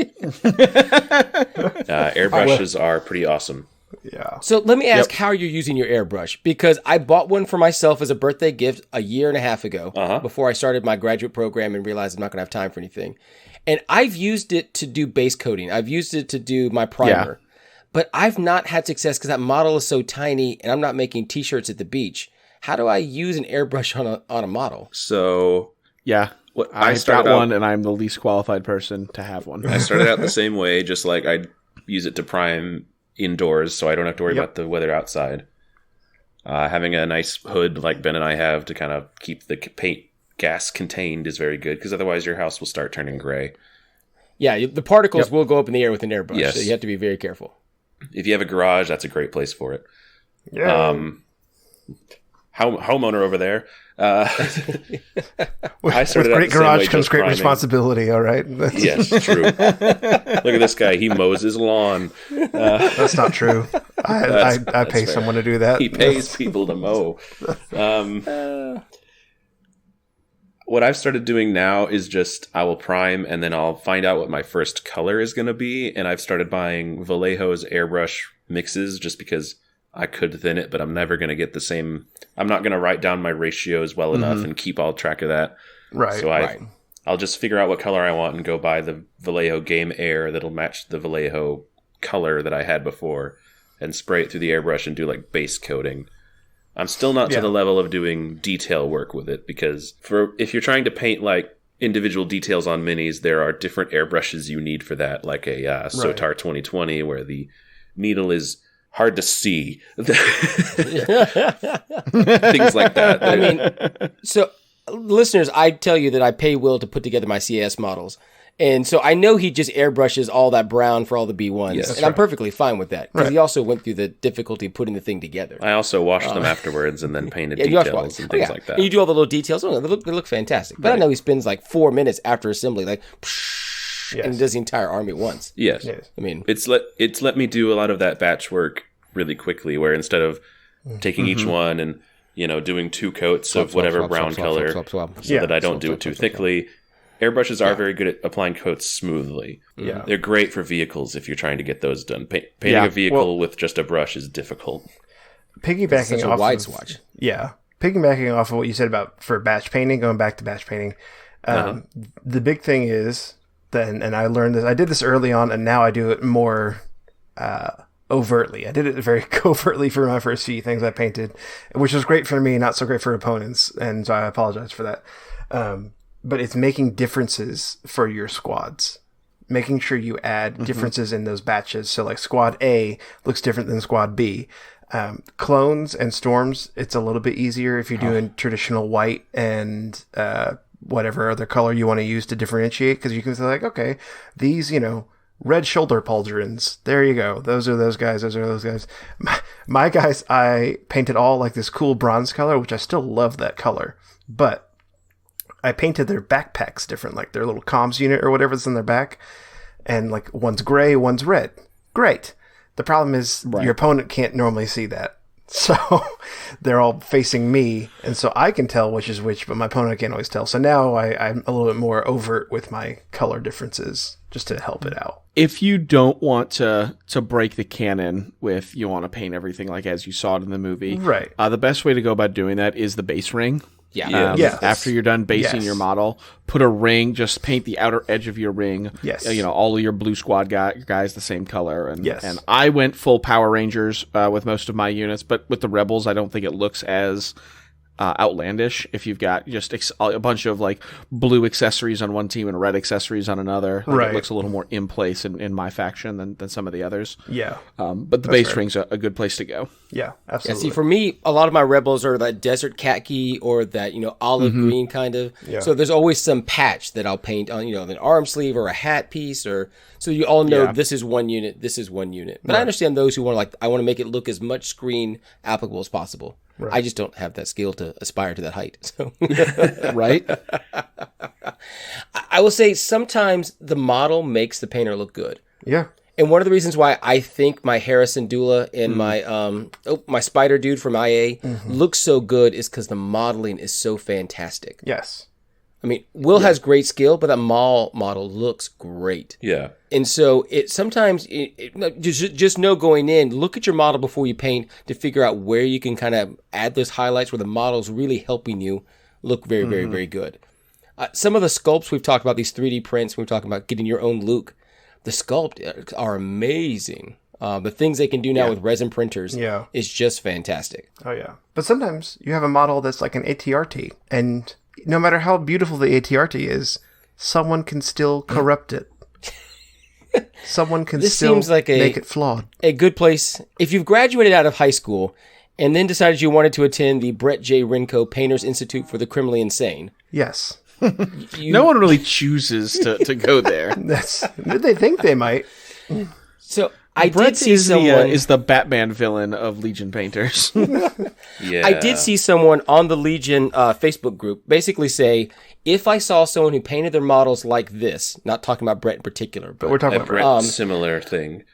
Airbrushes are pretty awesome. Yeah. So let me ask how you're using your airbrush, because I bought one for myself as a birthday gift a year and a half ago before I started my graduate program and realized I'm not going to have time for anything. And I've used it to do base coating. I've used it to do my primer. Yeah. But I've not had success because that model is so tiny and I'm not making t-shirts at the beach. How do I use an airbrush on a model? So, I've got one, and I'm the least qualified person to have one. I started out the same way, just like I'd use it to prime indoors, so I don't have to worry about the weather outside. Having a nice hood like Ben and I have to kind of keep the paint gas contained is very good, because otherwise your house will start turning gray. Yeah, the particles will go up in the air with an airbrush, so you have to be very careful. If you have a garage, that's a great place for it. Yeah. homeowner over there. I With started out great the same way, garage just comes great priming. responsibility. All right, Yes, true. Look at this guy. He mows his lawn. that's not true. I pay fair. someone to do that. He pays people to mow. What I've started doing now is just I will prime and then I'll find out what my first color is going to be. And I've started buying Vallejo's airbrush mixes just because I could thin it, but I'm never going to get the same. I'm not going to write down my ratios well enough and keep all track of that. Right. So I'll just figure out what color I want and go buy the Vallejo Game Air that'll match the Vallejo color that I had before and spray it through the airbrush and do like base coating. I'm still not to the level of doing detail work with it because if you're trying to paint like individual details on minis, there are different airbrushes you need for that, like a Sotar 2020 where the needle is hard to see. Things like that. I mean, so listeners, I tell you that I pay Will to put together my CS models. And so I know he just airbrushes all that brown for all the B1s. Yes, and I'm perfectly fine with that because he also went through the difficulty of putting the thing together. I also washed them afterwards and then painted details and things like that. And you do all the little details. Oh, they look fantastic. But I know he spends like 4 minutes after assembly, like, and does the entire army at once. Yes. I mean, It's let me do a lot of that batch work really quickly where instead of taking each one and, doing 2 coats of whatever brown color so that I don't do it too thickly. Airbrushes are very good at applying coats smoothly. Yeah. They're great for vehicles if you're trying to get those done. Painting a vehicle with just a brush is difficult. Piggybacking such a off wide of, swatch. Yeah. Piggybacking off of what you said about for batch painting, going back to batch painting, the big thing is, and I learned this, I did this early on, and now I do it more overtly. I did it very covertly for my first few things I painted, which was great for me, not so great for opponents, and so I apologize for that. But it's making differences for your squads. Making sure you add differences in those batches. So like squad A looks different than squad B. Clones and storms, it's a little bit easier if you're doing traditional white and whatever other color you want to use to differentiate. Because you can say like, okay, these, red shoulder pauldrons. There you go. Those are those guys. Those are those guys. My guys, I painted all like this cool bronze color, which I still love that color. But I painted their backpacks different, like their little comms unit or whatever's in their back. And like one's gray, one's red. Great. The problem is your opponent can't normally see that. So they're all facing me. And so I can tell which is which, but my opponent can't always tell. So now I'm a little bit more overt with my color differences just to help it out. If you don't want to break the canon with you want to paint everything like as you saw it in the movie, right? The best way to go about doing that is the base ring. Yeah. After you're done basing your model, put a ring. Just paint the outer edge of your ring. Yes. All of your blue squad guys the same color. And yes. And I went full Power Rangers with most of my units, but with the Rebels, I don't think it looks as outlandish if you've got just a bunch of like blue accessories on one team and red accessories on another. Like, it looks a little more in place in my faction than some of the others. Yeah. But the base ring's a good place to go. Yeah, absolutely. Yeah, see, for me, a lot of my rebels are that desert khaki or that, olive green kind of. Yeah. So there's always some patch that I'll paint on, an arm sleeve or a hat piece so you all know this is one unit, this is one unit. But I understand those who want I want to make it look as much screen applicable as possible. Right. I just don't have that skill to aspire to that height. So. Right? I will say sometimes the model makes the painter look good. Yeah. And one of the reasons why I think my Harrison Dula and my Spider Dude from IA looks so good is because the modeling is so fantastic. Yes. I mean, Will has great skill, but that Maul model looks great. Yeah. And so sometimes just know going in, look at your model before you paint to figure out where you can kind of add those highlights where the model's really helping you look very, very, very good. Some of the sculpts we've talked about, these 3D prints, we've talked about getting your own Luke. The sculpt are amazing. The things they can do now with resin printers is just fantastic. Oh, yeah. But sometimes you have a model that's like an ATRT, and no matter how beautiful the ATRT is, someone can still corrupt it. Someone can still seems like make it flawed. A good place. If you've graduated out of high school and then decided you wanted to attend the Brett J. Renko Painters Institute for the Criminally Insane. Yes. No one really chooses to go there. They think they might. So I Brett did see is someone is the Batman villain of Legion painters. Yeah. I did see someone on the Legion Facebook group basically say, if I saw someone who painted their models like this, not talking about Brett in particular, but We're talking a about Brett similar thing.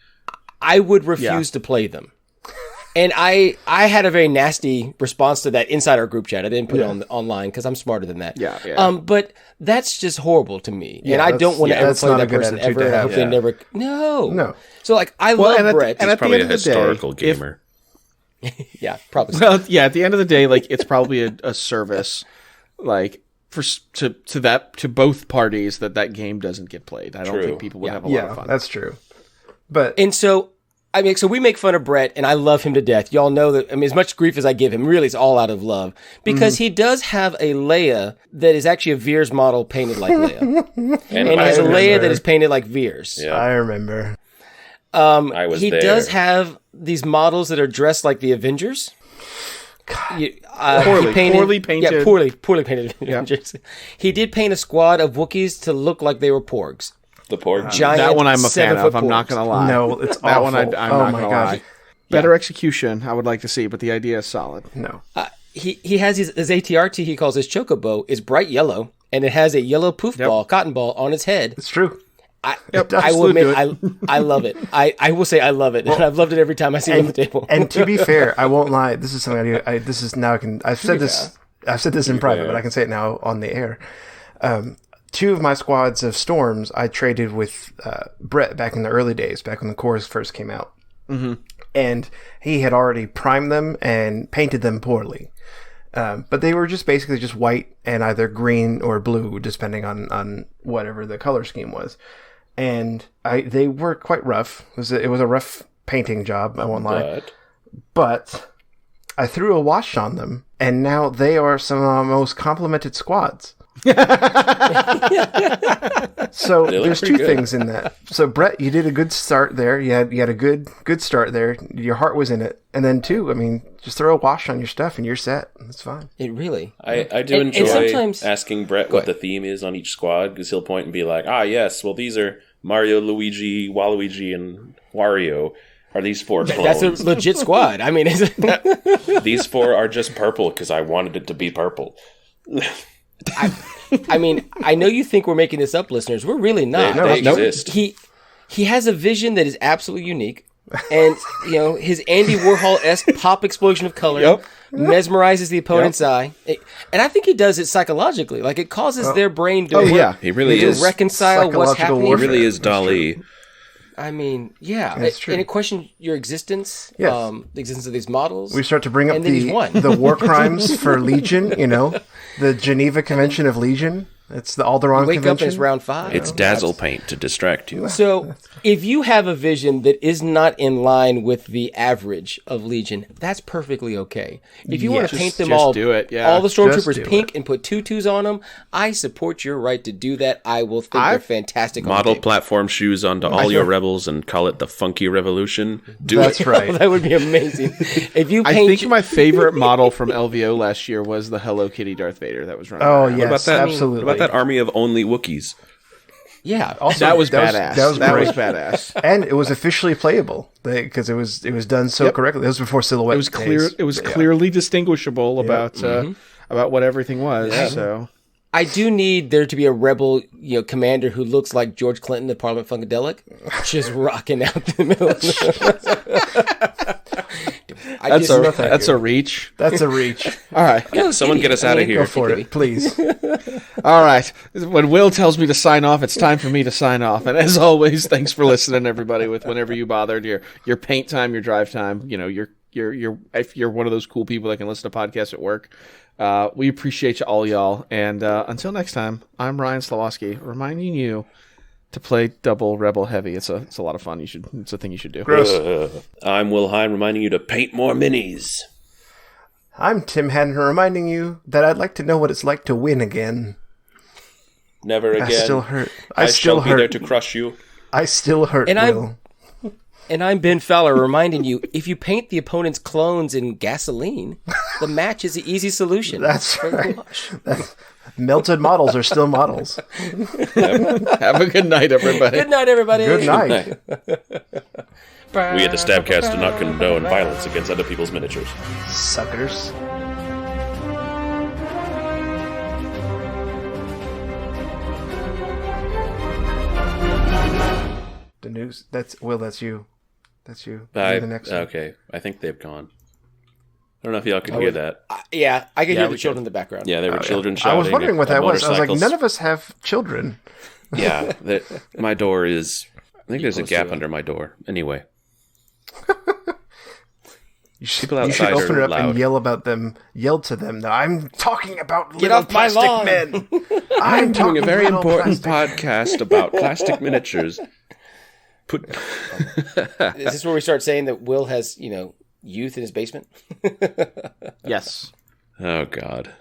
I would refuse to play them. And I had a very nasty response to that inside our group chat. I didn't put it online because I'm smarter than that. Yeah. But that's just horrible to me. Yeah, and I don't want to ever that's play not a that good person attitude ever. to I have. hope they never. No. No. So like I love Brett. and He's at the probably end a of the day, historical gamer. Yeah, probably. So. Well, yeah. At the end of the day, like it's probably a service, like to both parties that game doesn't get played. I don't True. think people would have a lot of Yeah, fun. that's true. But And so, I mean, so we make fun of Brett, and I love him to death. Y'all know that. I mean, as much grief as I give him, really, it's all out of love because he does have a Leia that is actually a Veers model painted like Leia, and he has a Leia that is painted like Veers. Yeah. I remember. I was He there. does have these models that are dressed like the Avengers. Poorly painted. Yeah, poorly painted Avengers. He did paint a squad of Wookiees to look like they were porgs. The porg. Giant That one I'm a fan 7-foot of. I'm not porgs. going to lie. No, it's that awful. one I'm Oh not my going to gosh. lie. Better execution, I would like to see, but the idea is solid. No. He has his ATRT. He calls his chocobo is bright yellow, and it has a yellow poof ball, cotton ball on its head. It's true. I does will do admit, I love it. I will say I love it, and I've loved it every time I see it on the table. And to be fair, I won't lie. This is something I do. This is now I can. I've said this in private, but I can say it now on the air. Two of my squads of storms I traded with Brett back in the early days, back when the cores first came out. Mm-hmm. And he had already primed them and painted them poorly. But they were just basically just white and either green or blue, depending on whatever the color scheme was. And they were quite rough. It was a rough painting job, I won't lie. But I threw a wash on them, and now they are some of my most complimented squads. So there's two things in that. So Brett, you did a good start there. You had a good start there. Your heart was in it. And then two, I mean, just throw a wash on your stuff and you're set. That's fine. It really. I do And enjoy sometimes- asking Brett what the theme is on each squad because he'll point and be like, yes, well, these are Mario, Luigi, Waluigi, and Wario. Are these 4 clones? That's a legit squad. I mean, These 4 are just purple because I wanted it to be purple. I mean, I know you think we're making this up, listeners. We're really not. They exist. He has a vision that is absolutely unique, and his Andy Warhol-esque pop explosion of color mesmerizes the opponent's eye, and I think he does it psychologically. Like it causes their brain to He really is. reconcile what's happening. He really is Dali. I mean, yeah, That's true. and it questions your existence, Yes. the existence of these models. We start to bring up And then he's won. the war crimes for Legion, the Geneva Convention of Legion. It's the Alderaan Wake Convention. up and it's round 5. It's dazzle paint to distract you. So, if you have a vision that is not in line with the average of Legion, that's perfectly okay. If you want to paint them just all, do it, yeah. all the Just do stormtroopers it. pink and put tutus on them, I support your right to do that. I will think they're fantastic. Model on the table. platform shoes onto all your rebels and call it the Funky Revolution. That's right. That would be amazing. If you I paint, think my favorite model from LVO last year was the Hello Kitty Darth Vader that was running. Oh, around. yes, What about that? absolutely. What about that army of only Wookiees? yeah, Also, That was badass. That was great. badass. And it was officially playable because it was done so correctly. It was before silhouette. It was clear. days. It was clearly distinguishable about what everything was. So I do need there to be a rebel, commander who looks like George Clinton, the Parliament Funkadelic, just rocking out the middle. that's a reach. That's a reach. All right, Someone get us out of Go here. for it, please. all right. When Will tells me to sign off, it's time for me to sign off. And as always, thanks for listening, everybody. With whenever you bothered, your paint time, your drive time. If you're one of those cool people that can listen to podcasts at work. We appreciate you all, y'all. And until next time, I'm Ryan Slawowski, reminding you to play double Rebel Heavy. It's a lot of fun. It's a thing you should do. I'm Will Hine, reminding you to paint more minis. I'm Tim Haddon, reminding you that I'd like to know what it's like to win again. Never again. I still hurt. I still shall be there hurt. to crush you. I still hurt. And Will. And I'm Ben Fowler, reminding you, if you paint the opponent's clones in gasoline, the match is the easy solution. That's for the right. wash. Melted models are still models. Have a good night, everybody. Good night, everybody. Good night. We at the STABcast do not condone violence against other people's miniatures. Suckers. The news. That's Will. That's you. That's you. You're the next one. Okay, I think they've gone. I don't know if y'all could hear that. Yeah, I could Yeah, hear we the children in the background. Yeah, there were children I shouting. was wondering what at that was. I was like, motorcycles. none of us have children. Yeah, my door is. I think there's a close gap to it. under my door. Anyway, You should, People you should outside open are it up loud. and yell to them that I'm talking about Get little off my plastic lawn. men. I'm doing talking a very little important plastic- podcast about plastic miniatures. Is this where we start saying that Will has, youth in his basement? Yes. Oh God.